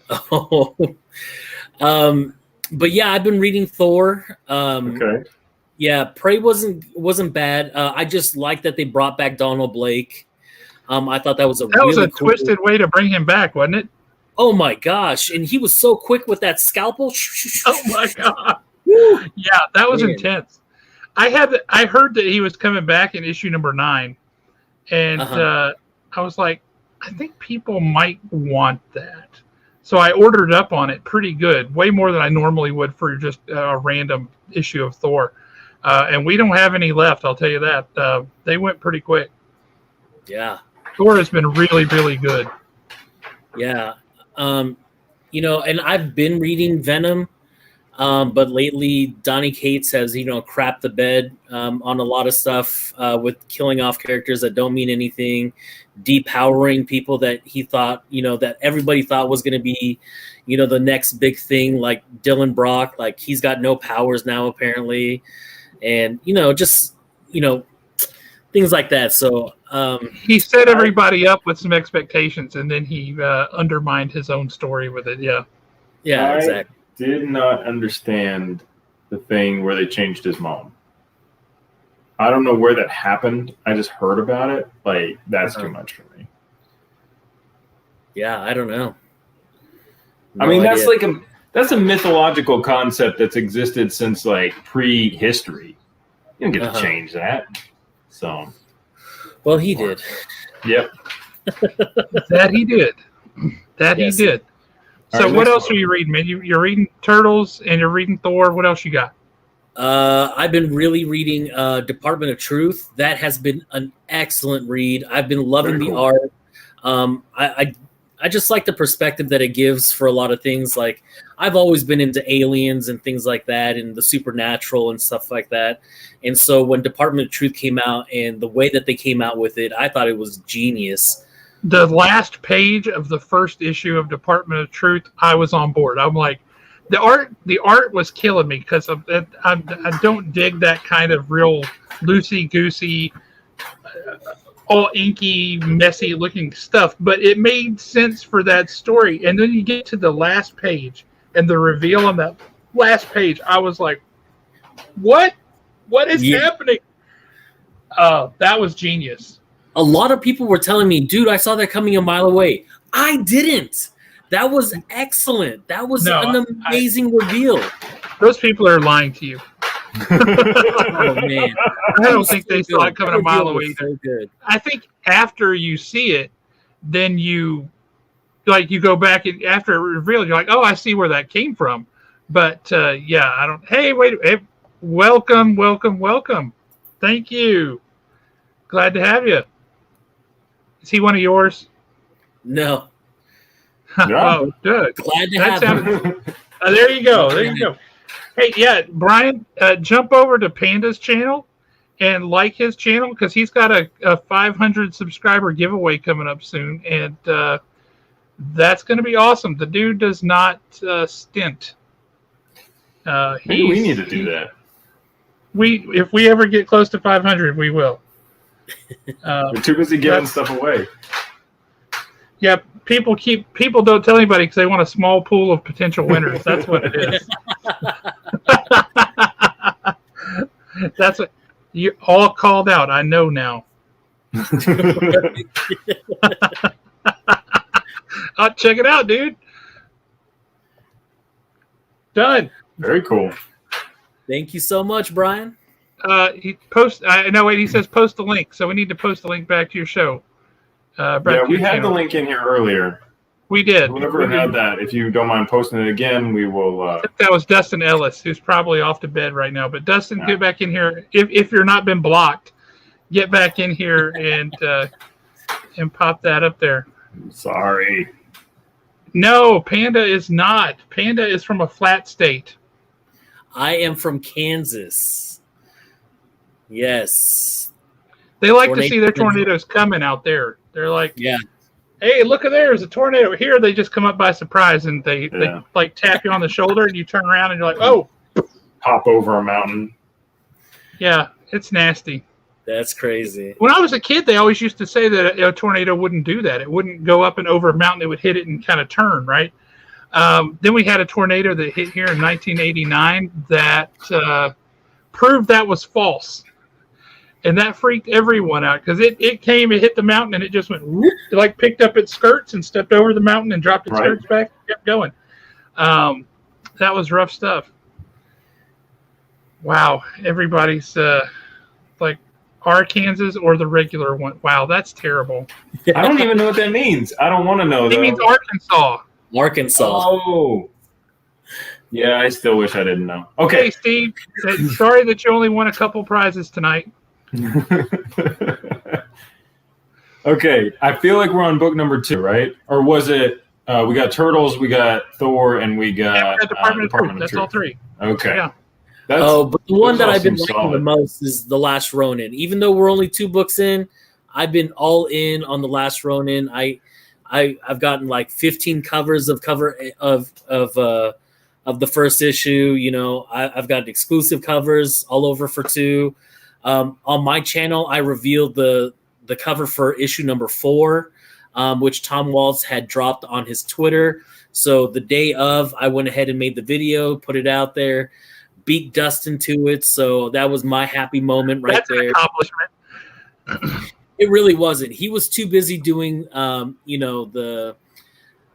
Oh. But yeah, I've been reading Thor. Okay. Yeah, Prey wasn't bad. I just like that they brought back Donald Blake. I thought that was a twisted way to bring him back, wasn't it? Oh my gosh! And he was so quick with that scalpel. Oh my god! Yeah, that was intense. I heard that he was coming back in issue number 9, And I was like, I think people might want that. So I ordered up on it pretty good, way more than I normally would for just a random issue of Thor. And we don't have any left, I'll tell you that. They went pretty quick. Yeah. Thor has been really, really good. Yeah. You know, and I've been reading Venom, but lately Donny Cates has, you know, crapped the bed on a lot of stuff with killing off characters that don't mean anything, depowering people that he thought, you know, that everybody thought was going to be, you know, the next big thing, like Dylan Brock. Like, he's got no powers now, apparently. And, you know, just, you know, things like that. So he set everybody up with some expectations, and then he undermined his own story with it. Yeah. Yeah, exactly. Did not understand the thing where they changed his mom. I don't know where that happened. I just heard about it. Like, that's too much for me. Yeah, I don't know. I mean, that's a mythological concept that's existed since like prehistory. You don't get to change that. So, well, he did. Yep. That he did. That Yes. he did. So All right, what next else are you reading, man? You're reading Turtles and you're reading Thor. What else you got? I've been really reading Department of Truth. That has been an excellent read. I've been loving Very the cool. art. I just like the perspective that it gives for a lot of things. Like, I've always been into aliens and things like that, and the supernatural and stuff like that. And so when Department of Truth came out and the way that they came out with it, I thought it was genius. The last page of the first issue of Department of Truth, I was on board. I'm like, the art was killing me because I don't dig that kind of real loosey-goosey, all inky, messy looking stuff, but it made sense for that story. And then you get to the last page and the reveal on that last page, I was like, what is happening? That was genius. A lot of people were telling me, dude, I saw that coming a mile away. I didn't. That was excellent. That was an amazing reveal. Those people are lying to you. Oh, man. I don't think they saw it coming a mile away either. So good. I think after you see it, then you go back and after it revealed, you're like, oh, I see where that came from. But yeah, I don't. Hey, wait, hey, welcome. Thank you. Glad to have you. Is he one of yours? No. Yeah. Oh, good. Glad to have him. There you go. There you go. Hey, yeah, Brian, jump over to Panda's channel and like his channel because he's got a 500 subscriber giveaway coming up soon, and that's going to be awesome. The dude does not stint. Maybe we need to do that. If we ever get close to 500, we will. We're too busy giving stuff away. Yeah, people don't tell anybody because they want a small pool of potential winners. That's what it is. That's what you all called out. I know now. I'll check it out, dude. Done. Very cool. Thank you so much, Brian. He he says post the link. So we need to post the link back to your show. Yeah, we had the link in here earlier. We did. Whoever had that, if you don't mind posting it again, we will. I think that was Dustin Ellis, who's probably off to bed right now. But Dustin, get back in here. If you're not been blocked, get back in here and pop that up there. Sorry. No, Panda is not. Panda is from a flat state. I am from Kansas. Yes. They like to see their tornadoes coming out there. They're like, yeah. Hey, look at there's a tornado. Here they just come up by surprise and they like tap you on the shoulder and you turn around and you're like, oh. Hop over a mountain. Yeah, it's nasty. That's crazy. When I was a kid, they always used to say that a tornado wouldn't do that. It wouldn't go up and over a mountain. It would hit it and kind of turn, right? Then we had a tornado that hit here in 1989 that proved that was false. And that freaked everyone out because it came, it hit the mountain, and it just went whoop. It like picked up its skirts and stepped over the mountain and dropped its skirts back and kept going. That was rough stuff. Wow. Everybody's like Arkansas or the regular one. Wow, that's terrible. I don't even know what that means. I don't want to know. It means Arkansas. Arkansas. Oh. Yeah, I still wish I didn't know. Okay. Hey, Steve. Sorry that you only won a couple prizes tonight. Okay, I feel like we're on book number 2, right? Or was it? We got Turtles, we got Thor, and we got Department of Truth. That's all 3. Okay. Yeah. But the one that I've been seems liking solid. the most is The Last Ronin. Even though we're only 2 books in, I've been all in on The Last Ronin. I've gotten like 15 covers of the first issue. You know, I've got exclusive covers all over for 2. On my channel, I revealed the cover for issue number 4, which Tom Waltz had dropped on his Twitter. So the day of, I went ahead and made the video, put it out there, beat Dustin to it. So that was my happy moment right That's there. an accomplishment. It really wasn't. He was too busy doing,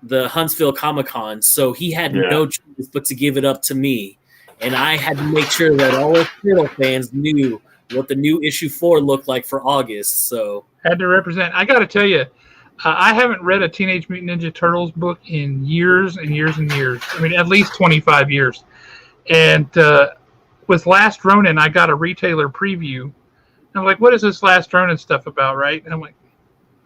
the Huntsville Comic-Con. So he had no choice but to give it up to me. And I had to make sure that all the Turtle fans knew what the new issue 4 looked like for August. So had to represent. I got to tell you, I haven't read a Teenage Mutant Ninja Turtles book in years and years and years. I mean, at least 25 years. And with Last Ronin, I got a retailer preview. And I'm like, what is this Last Ronin stuff about, right? And I'm like,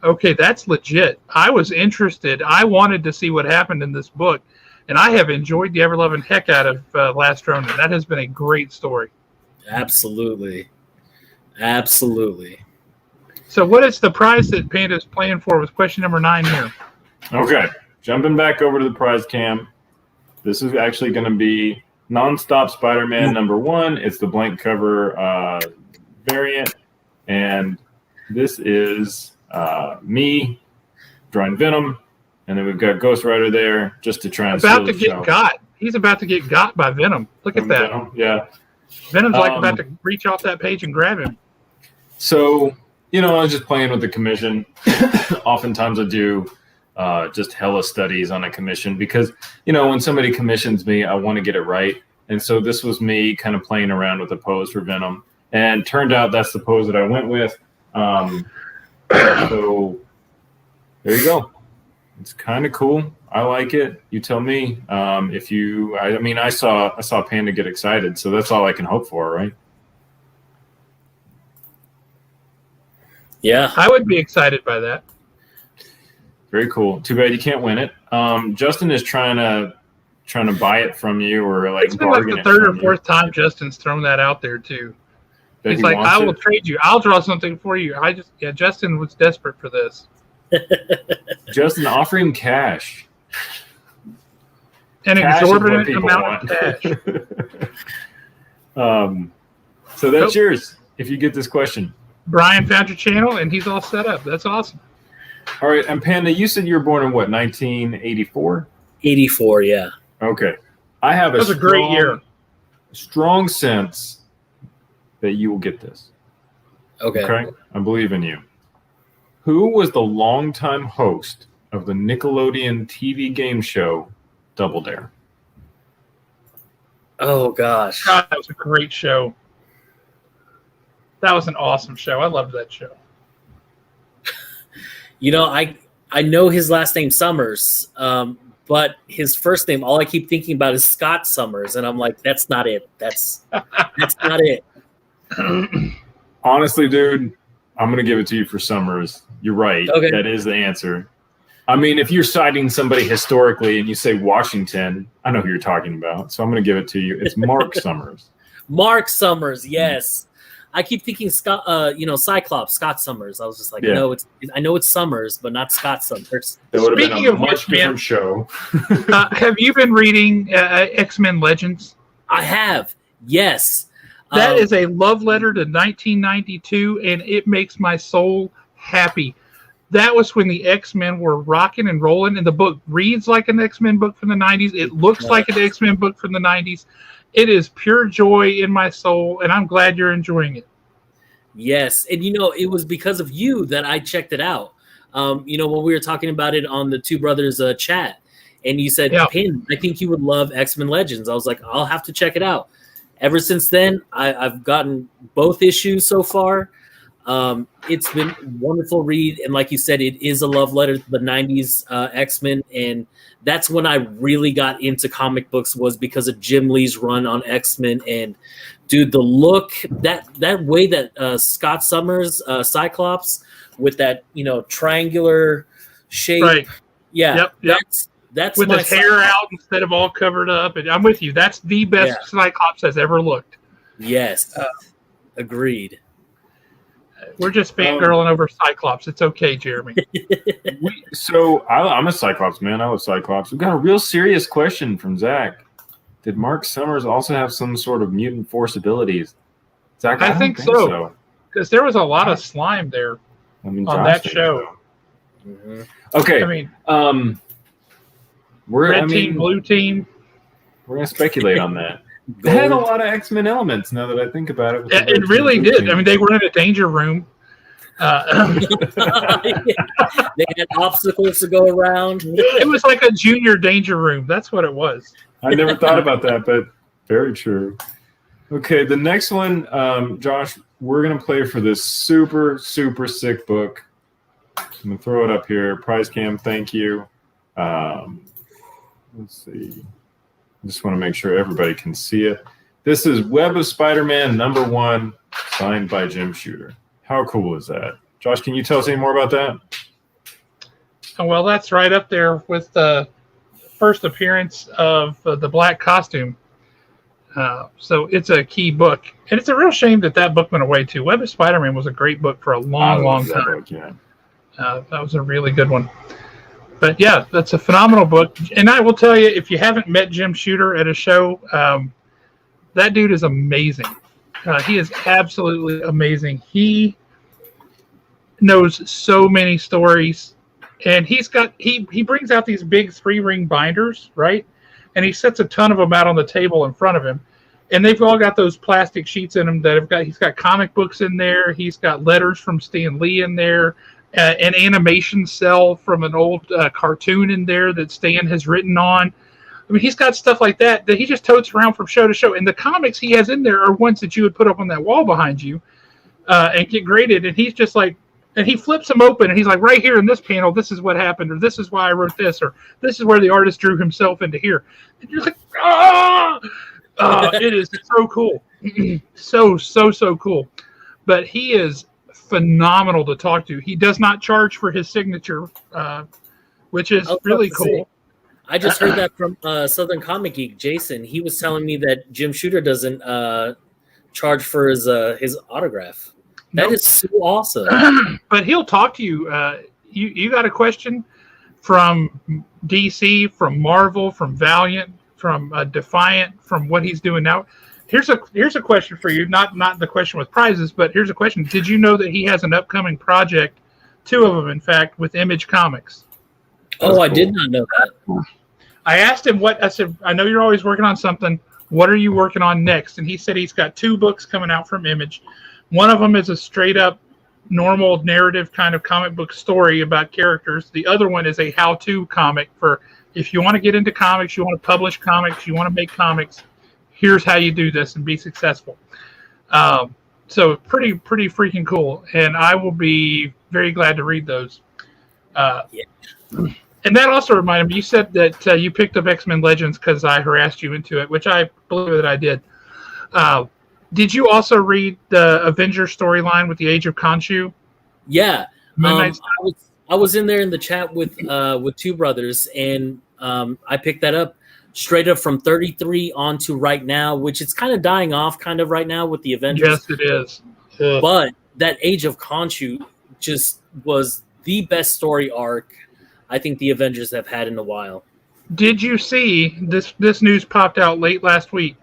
okay, that's legit. I was interested. I wanted to see what happened in this book. And I have enjoyed the ever-loving heck out of Last Ronin. That has been a great story. Absolutely. So what is the prize that Panda's playing for with question number 9 here? Okay, jumping back over to the prize cam. This is actually going to be Nonstop Spider-Man number 1. It's the blank cover variant. And this is me drawing Venom. And then we've got Ghost Rider there just to try and about to steal the get show. got. He's about to get got by Venom. Look at that. Venom, yeah. Venom's like about to reach off that page and grab him. So, I was just playing with the commission. Oftentimes I do just hella studies on a commission because, when somebody commissions me, I want to get it right. And so this was me kind of playing around with the pose for Venom. And turned out that's the pose that I went with. So there you go. It's kind of cool. I like it. You tell me if you. I saw Panda get excited, so that's all I can hope for, right? Yeah, I would be excited by that. Very cool. Too bad you can't win it. Justin is trying to buy it from you or like it's been like bargain the it third or from fourth time Justin's thrown that out there too. that He's he like, wants I will it. trade you. I'll draw something for you. Justin was desperate for this. Justin, offer him cash. An Cash is what exorbitant people amount of want. cash. So that's yours if you get this question. Brian found your channel and he's all set up. That's awesome. All right, and Panda, you said you were born in what, 1984? 84, yeah. Okay. I have That was a great year. Strong sense that you will get this. Okay. I believe in you. Who was the longtime host of the Nickelodeon TV game show Double Dare? Oh, gosh. God, that was a great show. That was an awesome show. I loved that show. I know his last name Summers, but his first name, all I keep thinking about is Scott Summers, and I'm like, that's not it. That's not it. Honestly, dude, I'm going to give it to you for Summers. You're right. Okay. That is the answer. I mean, if you're citing somebody historically and you say Washington, I know who you're talking about, so I'm going to give it to you. It's Mark Summers. Mark Summers, yes. I keep thinking Scott, Cyclops, Scott Summers. I was just like, no, I know it's Summers, but not Scott Summers. That would have been Speaking a of much which, different man, show. Have you been reading X-Men Legends? I have, yes. That is a love letter to 1992, and it makes my soul happy. That was when the X-Men were rocking and rolling, and the book reads like an X-Men book from the 90s. It looks like an X-Men book from the 90s. It is pure joy in my soul, and I'm glad you're enjoying it. Yes, and it was because of you that I checked it out. When we were talking about it on the Two Brothers chat, and you said, Pin, I think you would love X-Men Legends. I was like, I'll have to check it out. Ever since then, I've gotten both issues so far. It's been a wonderful read, and like you said, it is a love letter to the '90s X-Men, and that's when I really got into comic books, was because of Jim Lee's run on X-Men. And dude, the look, that way that Scott Summers Cyclops with that triangular shape, right? Yeah, Yep. That's with my his hair out instead of all covered up. And I'm with you. That's the best Cyclops has ever looked. Yes, agreed. We're just fangirling over Cyclops. It's okay, Jeremy. I'm a Cyclops man. I love Cyclops. We've got a real serious question from Zach. Did Mark Summers also have some sort of mutant force abilities? Zach, I think so. Because there was a lot of slime there on that show. So. Mm-hmm. Okay. I mean, red team, blue team. We're going to speculate on that. They had a lot of X-Men elements, now that I think about it. It really did. Team. I mean, they were in a danger room. They had obstacles to go around. It was like a junior danger room. That's what it was. I never thought about that, but very true. Okay, the next one, Josh, we're going to play for this super, super sick book. I'm going to throw it up here. Prize Cam, thank you. Let's see. I just want to make sure everybody can see it. This is Web of Spider-Man #1, signed by Jim Shooter. How cool is that? Josh, can you tell us any more about that? Well, that's right up there with the first appearance of the black costume. So it's a key book. And it's a real shame that book went away, too. Web of Spider-Man was a great book for a long time. Book, yeah. That was a really good one. But yeah, that's a phenomenal book. And I will tell you, if you haven't met Jim Shooter at a show, that dude is amazing. He is absolutely amazing. He knows so many stories, and he brings out these big 3-ring binders, right? And he sets a ton of them out on the table in front of him, and they've all got those plastic sheets in them he's got comic books in there. He's got letters from Stan Lee in there. An animation cell from an old cartoon in there that Stan has written on. I mean, he's got stuff like that he just totes around from show to show. And the comics he has in there are ones that you would put up on that wall behind you and get graded. And he's just like, and he flips them open and he's like, right here in this panel, this is what happened, or this is why I wrote this, or this is where the artist drew himself into here. And you're like, it is so cool. so cool. But he is phenomenal to talk to. He does not charge for his signature, which is really cool. I just heard that from Southern Comic Geek, Jason. He was telling me that Jim Shooter doesn't charge for his autograph. That is so awesome. But he'll talk to you. You got a question from DC, from Marvel, from Valiant, from Defiant, from what he's doing now. Here's a question for you. Not the question with prizes, but here's a question. Did you know that he has an upcoming project, 2 of them, in fact, with Image Comics? Oh, I did not know that. I asked him I said, I know you're always working on something. What are you working on next? And he said he's got 2 books coming out from Image. One of them is a straight up normal narrative kind of comic book story about characters. The other one is a how-to comic for if you want to get into comics, you want to publish comics, you want to make comics. Here's how you do this and be successful. So pretty freaking cool. And I will be very glad to read those. And that also reminded me, you said that you picked up X-Men Legends because I harassed you into it, which I believe that I did. Did you also read the Avengers storyline with the Age of Khonshu? Yeah. I was in there in the chat with 2 brothers, and I picked that up straight up from 33 on to right now, which it's kind of dying off kind of right now with the Avengers. Yes, it is. But that Age of Khonshu just was the best story arc I think the Avengers have had in a while. Did you see this news popped out late last week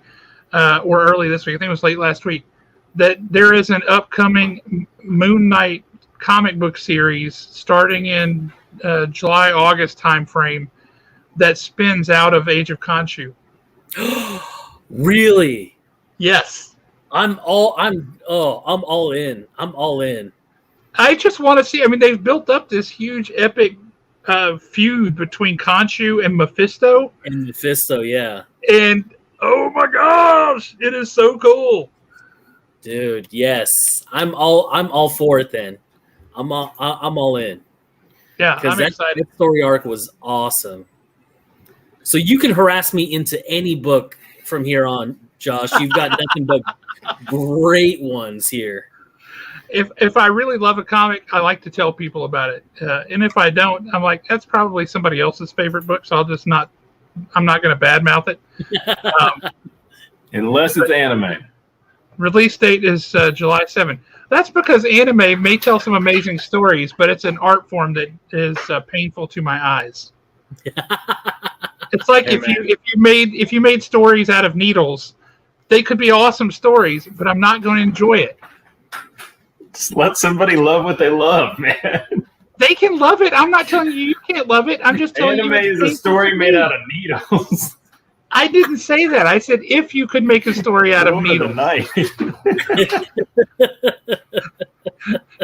or early this week? I think it was late last week, that there is an upcoming Moon Knight comic book series starting in July, August timeframe that spins out of Age of Khonshu. Really? Yes. I'm all in. I'm all in. I just want to see. I mean, they've built up this huge epic feud between Khonshu and Mephisto. Yeah. And oh my gosh, it is so cool. Dude, yes, I'm all for it. Then I'm all in. Yeah, Because I'm that excited. story arc was awesome. So you can harass me into any book from here on, Josh. You've got nothing but great ones here. If I really love a comic, I like to tell people about it. And if I don't, I'm like, that's probably somebody else's favorite book, so I'm not going to badmouth it. Unless it's anime. Release date is July 7th. That's because anime may tell some amazing stories, but it's an art form that is painful to my eyes. It's like Hey, if you made stories out of needles, they could be awesome stories, but I'm not going to enjoy it. Just let somebody love what they love, man. They can love it. I'm not telling you can't love it. I'm just telling Anime you. is a story made out of needles. I didn't say that. I said if you could make a story out of needles.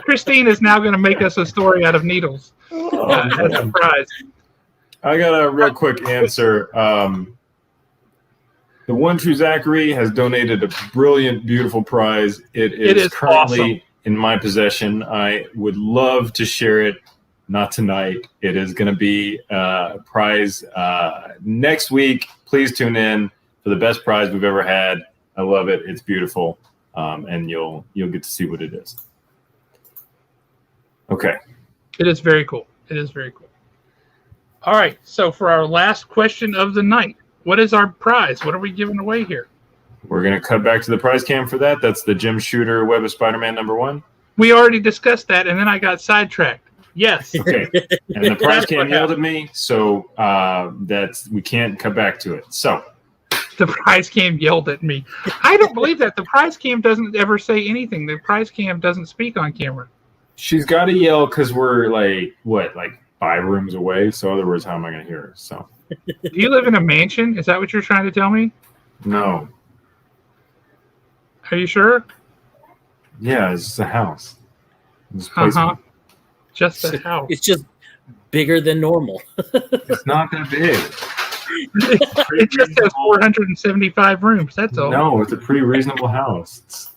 Christine is now going to make us a story out of needles as a prize. I got a real quick answer. The One True Zachary has donated a brilliant, beautiful prize. It is currently awesome. In my possession. I would love to share it. Not tonight. It is going to be a prize next week. Please tune in for the best prize we've ever had. I love it. It's beautiful, and you'll get to see what it is. Okay. It is very cool. It is very cool. All right. So for our last question of the night, what is our prize? What are we giving away here? We're going to cut back to the prize cam for that. That's the Jim Shooter Web of Spider-Man #1. We already discussed that, and then I got sidetracked. Yes. Okay. And the prize cam yelled at me, so we can't cut back to it. So the prize cam yelled at me. I don't believe that. The prize cam doesn't ever say anything. The prize cam doesn't speak on camera. She's got to yell because we're like 5 rooms away. So otherwise, how am I going to hear her? So. Do you live in a mansion? Is that what you're trying to tell me? No. Are you sure? Yeah, it's just a house. Just a house. It's just bigger than normal. It's not that big. It just has 475 rooms. That's all. No, it's a pretty reasonable house.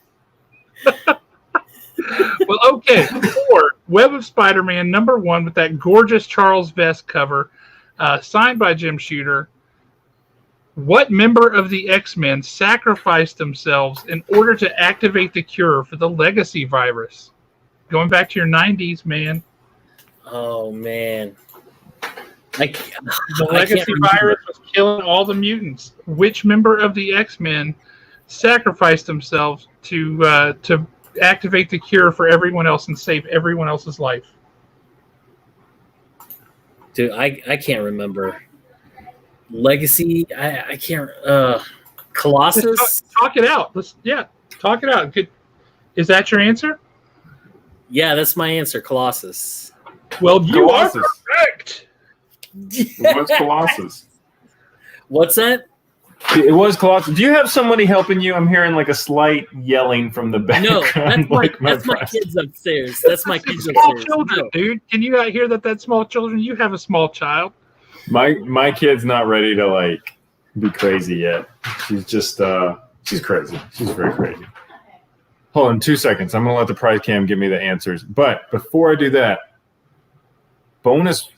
Well, okay. For Web of Spider-Man #1 with that gorgeous Charles Vest cover, signed by Jim Shooter. What member of the X-Men sacrificed themselves in order to activate the cure for the legacy virus? Going back to your 90s, man. Oh, man. The legacy virus was killing all the mutants. Which member of the X-Men sacrificed themselves to activate the cure for everyone else and save everyone else's life? Dude, I can't remember. Legacy, I can't. Colossus. Talk it out. Talk it out. Is that your answer? Yeah, that's my answer. Colossus. Well, you Colossus. are correct. It was Colossus. What's that? It was Colossus. Do you have somebody helping you? I'm hearing a slight yelling from the background. No, that's my kids upstairs. That's my kids small upstairs. Children, dude. Can you not hear that's small children? You have a small child. My kid's not ready to be crazy yet. She's just she's crazy. She's very crazy. Hold on 2 seconds. I'm gonna let the prize cam give me the answers. But before I do that, bonus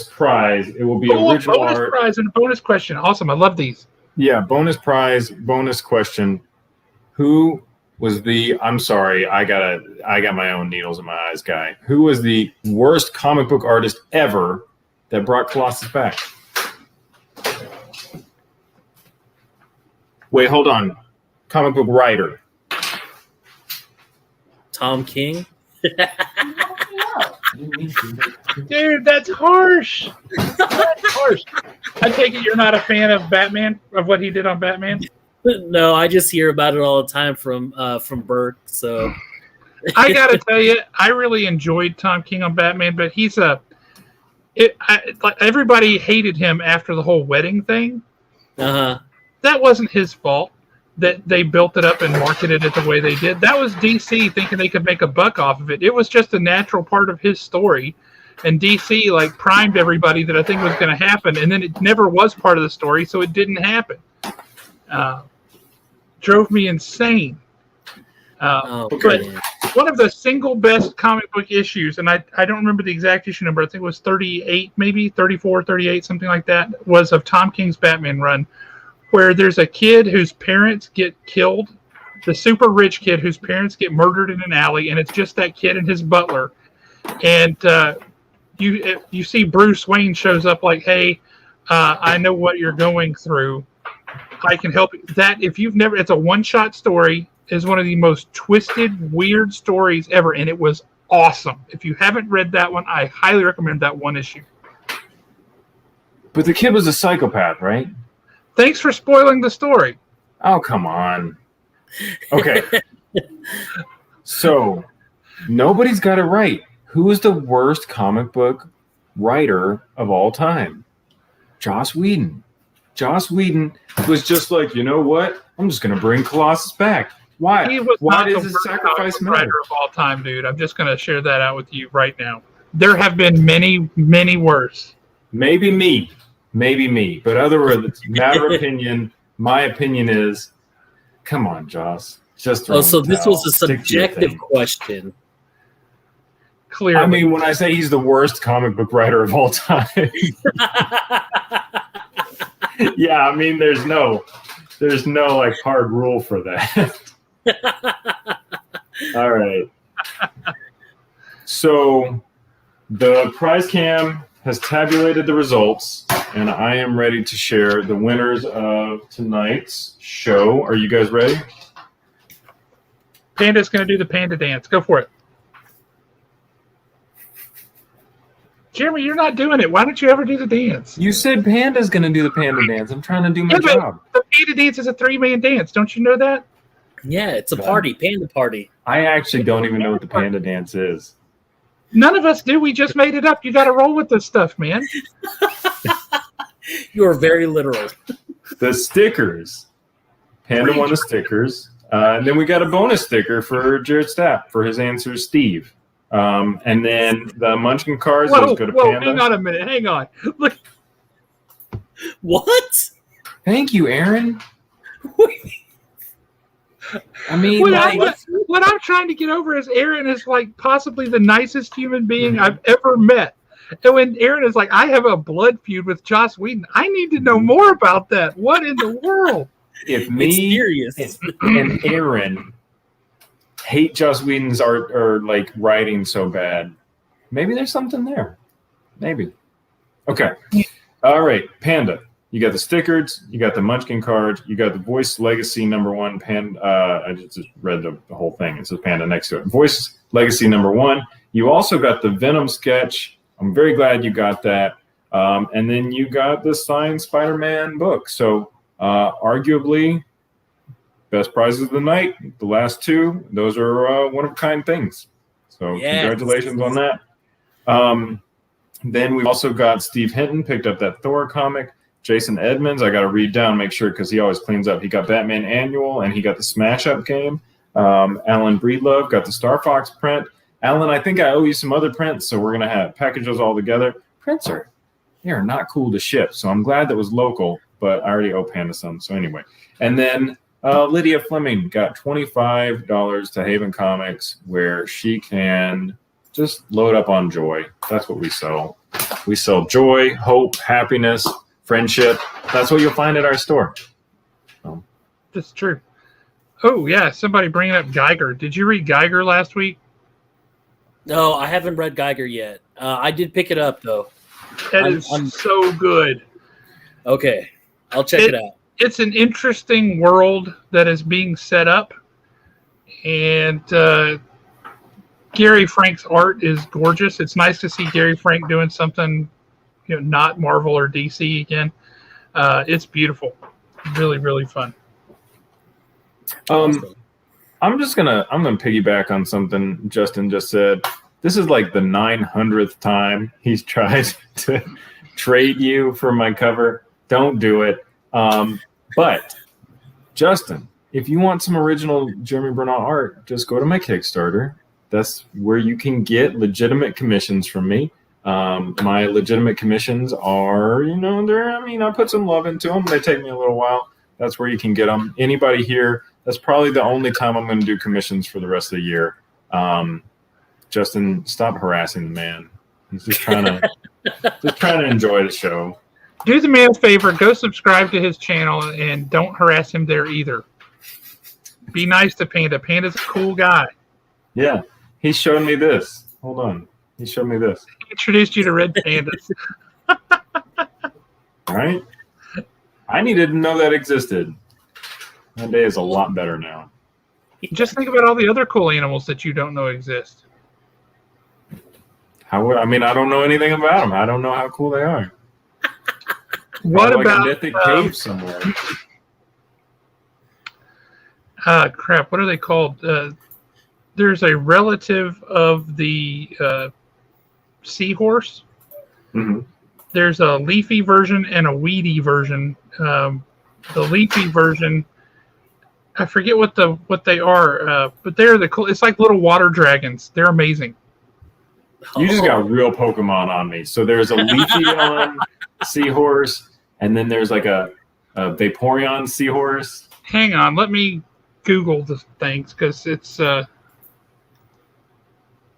prize. It will be original bonus art. Prize and a bonus question. Awesome. I love these. Yeah, bonus prize, bonus question. Who was the? I'm sorry, I got my own needles in my eyes guy. Who was the worst comic book artist ever that brought Colossus back? Wait, hold on. Comic book writer. Tom King. Dude, that's harsh. That's harsh. I take it you're not a fan of Batman, of what he did on Batman? No, I just hear about it all the time from Bert. So I gotta tell you, I really enjoyed Tom King on Batman, but everybody hated him after the whole wedding thing. Uh-huh. That wasn't his fault that they built it up and marketed it the way they did. That was DC thinking they could make a buck off of it. It was just a natural part of his story. And DC primed everybody that I think was going to happen, and then it never was part of the story, so it didn't happen. Drove me insane. But man. one of the single best comic book issues, and I don't remember the exact issue number, I think it was 38, maybe 34, 38, something like that, was of Tom King's Batman run, where there's a kid whose parents get killed, the super rich kid whose parents get murdered in an alley, and it's just that kid and his butler. And you see Bruce Wayne shows up like, hey, I know what you're going through. I can help you. That, if you've never, it's a one-shot story, is one of the most twisted, weird stories ever, and it was awesome. If you haven't read that one, I highly recommend that one issue. But the kid was a psychopath, right? Thanks for spoiling the story. Oh, come on. Okay. So, nobody's got it right. Who is the worst comic book writer of all time? Joss Whedon. Joss Whedon was just like, you know what? I'm just going to bring Colossus back. Why? He was Why not the does his worst sacrifice comic book matter? writer of all time, dude. I'm just going to share that out with you right now. There have been many, many worse. Maybe me. But otherwise, it's a matter of opinion. My opinion is, come on, Joss. Just throw so in the this towel. was a Stick to your subjective thing. question. Clearly. I mean, when I say he's the worst comic book writer of all time, yeah, I mean, there's no like hard rule for that. All right. So the prize cam has tabulated the results, and I am ready to share the winners of tonight's show. Are you guys ready? Panda's going to do the panda dance. Go for it. Jeremy, you're not doing it. Why don't you ever do the dance? You said Panda's going to do the panda dance. I'm trying to do my job. The panda dance is a 3-man dance. Don't you know that? Yeah, it's a party, panda party. I actually don't even know what the panda dance is. None of us do. We just made it up. You got to roll with this stuff, man. You are very literal. The stickers. Panda won the stickers. And then we got a bonus sticker for Jared Stapp for his answer, Steve. And then the Munchkin cards, those go to Panda. Hang on a minute. Hang on. Look. What? Thank you, Aaron. I mean, what I'm trying to get over is Aaron is like possibly the nicest human being I've ever met. And when Aaron is like, I have a blood feud with Joss Whedon, I need to know more about that. What in the world? If me and Aaron hate Joss Whedon's art or like writing so bad, maybe there's something there. Maybe. Okay. All right, Panda. You got the stickers, you got the Munchkin card, you got the Voice Legacy #1 Panda. I just read the whole thing. It says Panda next to it. Voice Legacy #1. You also got the Venom sketch. I'm very glad you got that. And then you got the signed Spider-Man book. So arguably, best prizes of the night. The last two, those are one-of-a-kind things. So congratulations on that. Then we also got Steve Hinton, picked up that Thor comic. Jason Edmonds, I got to read down, make sure, because he always cleans up. He got Batman Annual, and he got the Smash Up game. Alan Breedlove got the Star Fox print. Alan, I think I owe you some other prints, so we're going to have package those all together. Prints they are not cool to ship, so I'm glad that was local, but I already owe Panda some. So anyway. And then Lydia Fleming got $25 to Haven Comics, where she can just load up on joy. That's what we sell. We sell joy, hope, happiness, friendship. That's what you'll find at our store. That's true. Oh, yeah. Somebody bringing up Geiger. Did you read Geiger last week? No, I haven't read Geiger yet. I did pick it up, though. That is so good. Okay. I'll check it out. It's an interesting world that is being set up. And Gary Frank's art is gorgeous. It's nice to see Gary Frank doing something, not Marvel or DC again. It's beautiful. Really, really fun. I'm gonna piggyback on something Justin just said. This is like the 900th time he's tried to trade you for my cover. Don't do it. But Justin, if you want some original Jeremy Bernal art, just go to my Kickstarter. That's where you can get legitimate commissions from me. My legitimate commissions are, I put some love into them. They take me a little while. That's where you can get them. Anybody here, that's probably the only time I'm going to do commissions for the rest of the year. Justin, stop harassing the man. He's just trying to enjoy the show. Do the man a favor, go subscribe to his channel and don't harass him there either. Be nice to Panda. Panda's a cool guy. Yeah, he showed me this. Hold on. He showed me this. He introduced you to red pandas. All right. I needed to know that existed. My day is a lot better now. Just think about all the other cool animals that you don't know exist. I mean, I don't know anything about them. I don't know how cool they are. What about a mythic cave somewhere? Crap, what are they called? There's a relative of the seahorse. Mm-hmm. There's a leafy version and a weedy version. The leafy version, I forget what they are, but they're the cool. It's like little water dragons. They're amazing. You just got real Pokemon on me. So there's a leafy on seahorse, and then there's like a Vaporeon seahorse. Hang on, let me Google the things because it's.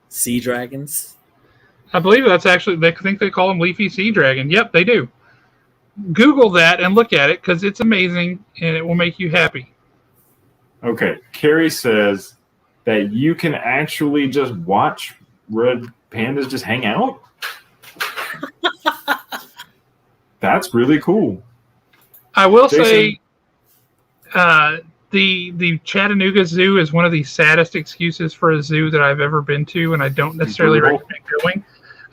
Sea dragons. I believe that's actually. They think they call them leafy sea dragon. Yep, they do. Google that and look at it because it's amazing and it will make you happy. Okay, Carrie says that you can actually just watch red pandas just hang out. That's really cool. I will Jason? say, the Chattanooga Zoo is one of the saddest excuses for a zoo that I've ever been to, and I don't necessarily recommend going.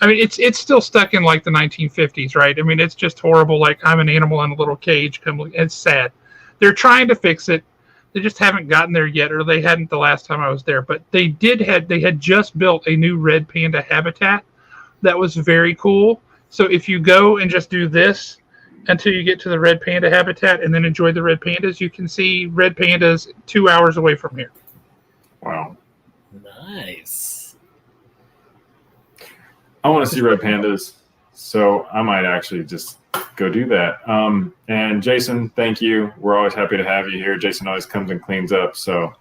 I mean, it's still stuck in like the 1950s, right? I mean, it's just horrible. Like I'm an animal in a little cage. It's sad. They're trying to fix it. They just haven't gotten there yet, or they hadn't the last time I was there. But they had just built a new red panda habitat that was very cool. So if you go and just do this until you get to the red panda habitat and then enjoy the red pandas, you can see red pandas 2 hours away from here. Wow. Nice. I want to see red pandas, so I might actually just go do that. And Jason, thank you. We're always happy to have you here. Jason always comes and cleans up. So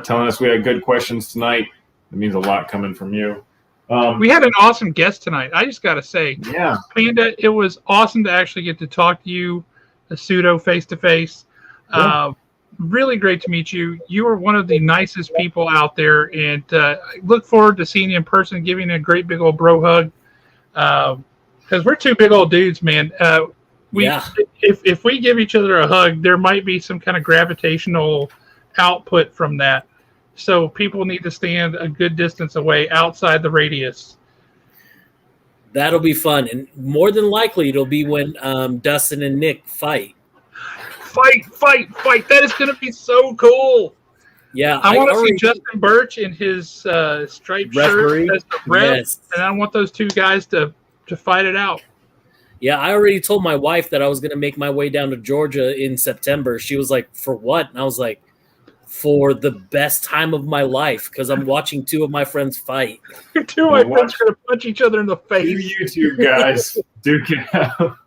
telling us we had good questions tonight. It means a lot coming from you. We had an awesome guest tonight. I just got to say, yeah, Panda, it was awesome to actually get to talk to you, pseudo face-to-face. Really great to meet you. You are one of the nicest people out there, and I look forward to seeing you in person, giving you a great big old bro hug. Because we're two big old dudes, man. If we give each other a hug, there might be some kind of gravitational output from that. So people need to stand a good distance away outside the radius. That'll be fun, and more than likely it'll be when Dustin and Nick fight. Fight! That is going to be so cool. Yeah, I want to see Justin Birch in his striped shirt as the ref, and I want those two guys to fight it out. Yeah, I already told my wife that I was going to make my way down to Georgia in September. She was like, "For what?" And I was like, "For the best time of my life, because I'm watching two of my friends fight." Two of my friends are going to punch each other in the face. You two guys duke it out.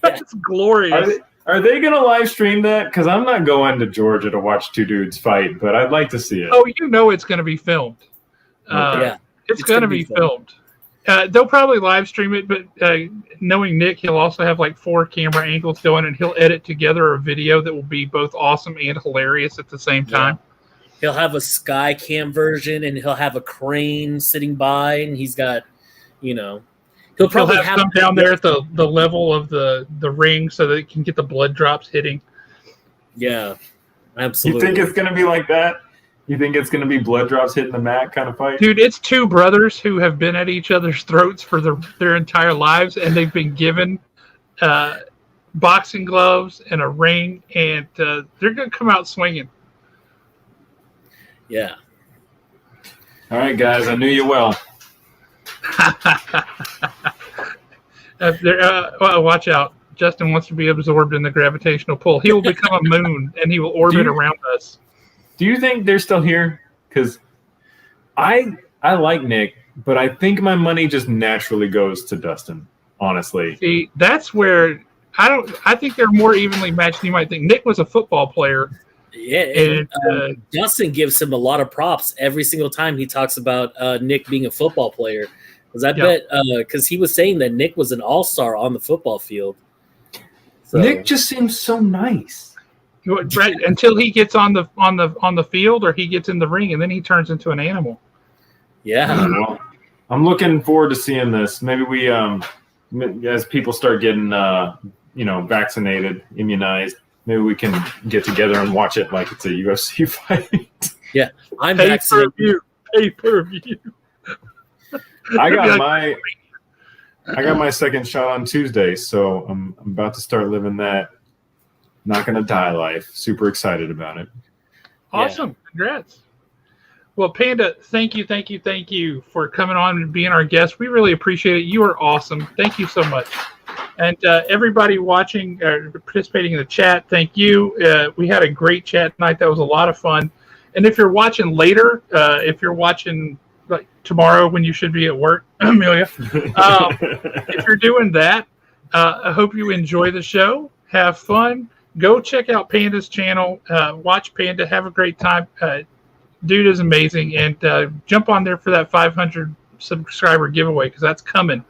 That's glorious. Are they going to live stream that? Because I'm not going to Georgia to watch two dudes fight, but I'd like to see it. Oh, you know it's going to be filmed. It's going to be filmed. They'll probably live stream it, but knowing Nick, he'll also have like 4 camera angles going, and he'll edit together a video that will be both awesome and hilarious at the same time. He'll have a sky cam version, and he'll have a crane sitting by, and he's got, he'll probably have some down there at the level of the ring so that it can get the blood drops hitting. Yeah, absolutely. You think it's going to be like that? You think it's going to be blood drops hitting the mat kind of fight? Dude, it's two brothers who have been at each other's throats for their entire lives, and they've been given boxing gloves and a ring, and they're going to come out swinging. Yeah. All right, guys, I knew you well. Watch out. Justin wants to be absorbed in the gravitational pull. He will become a moon, and he will orbit around us. Do you think they're still here? Because I like Nick, but I think my money just naturally goes to Dustin, honestly. See, that's where I think they're more evenly matched than you might think. Nick was a football player. Yeah, and Dustin gives him a lot of props every single time he talks about Nick being a football player. Because I bet because he was saying that Nick was an all-star on the football field. So. Nick just seems so nice. Right, until he gets on the field or he gets in the ring, and then he turns into an animal. Yeah, I don't know. I'm looking forward to seeing this. Maybe we, as people start getting, vaccinated, immunized, maybe we can get together and watch it like it's a UFC fight. Yeah, I'm vaccinated. Pay-per-view. I got my second shot on Tuesday, so I'm about to start living that not gonna die life. Super excited about it. Awesome. Yeah. Congrats. Well, Panda, thank you for coming on and being our guest. We really appreciate it. You are awesome. Thank you so much. And everybody watching, participating in the chat, thank you. We had a great chat tonight. That was a lot of fun. And if you're watching later, if you're watching like tomorrow when you should be at work, Amelia, if you're doing that, I hope you enjoy the show. Have fun. Go check out Panda's channel. Watch Panda. Have a great time. Dude is amazing. And jump on there for that 500 subscriber giveaway because that's coming.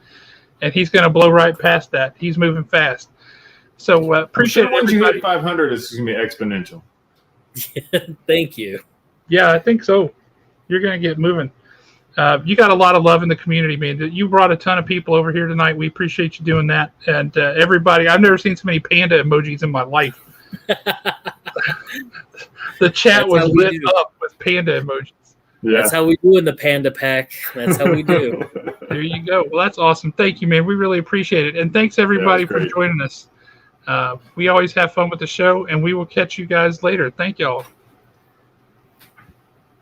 And he's going to blow right past that. He's moving fast. So appreciate it. Once you hit 500, it's going to be exponential. Thank you. Yeah, I think so. You're going to get moving. You got a lot of love in the community, man. You brought a ton of people over here tonight. We appreciate you doing that. And everybody, I've never seen so many panda emojis in my life. The chat was lit up with panda emojis. Yeah. That's how we do in the Panda Pack. That's how we do. There you go. Well, that's awesome. Thank you, man. We really appreciate it. And thanks, everybody, for joining us. We always have fun with the show, and we will catch you guys later. Thank y'all.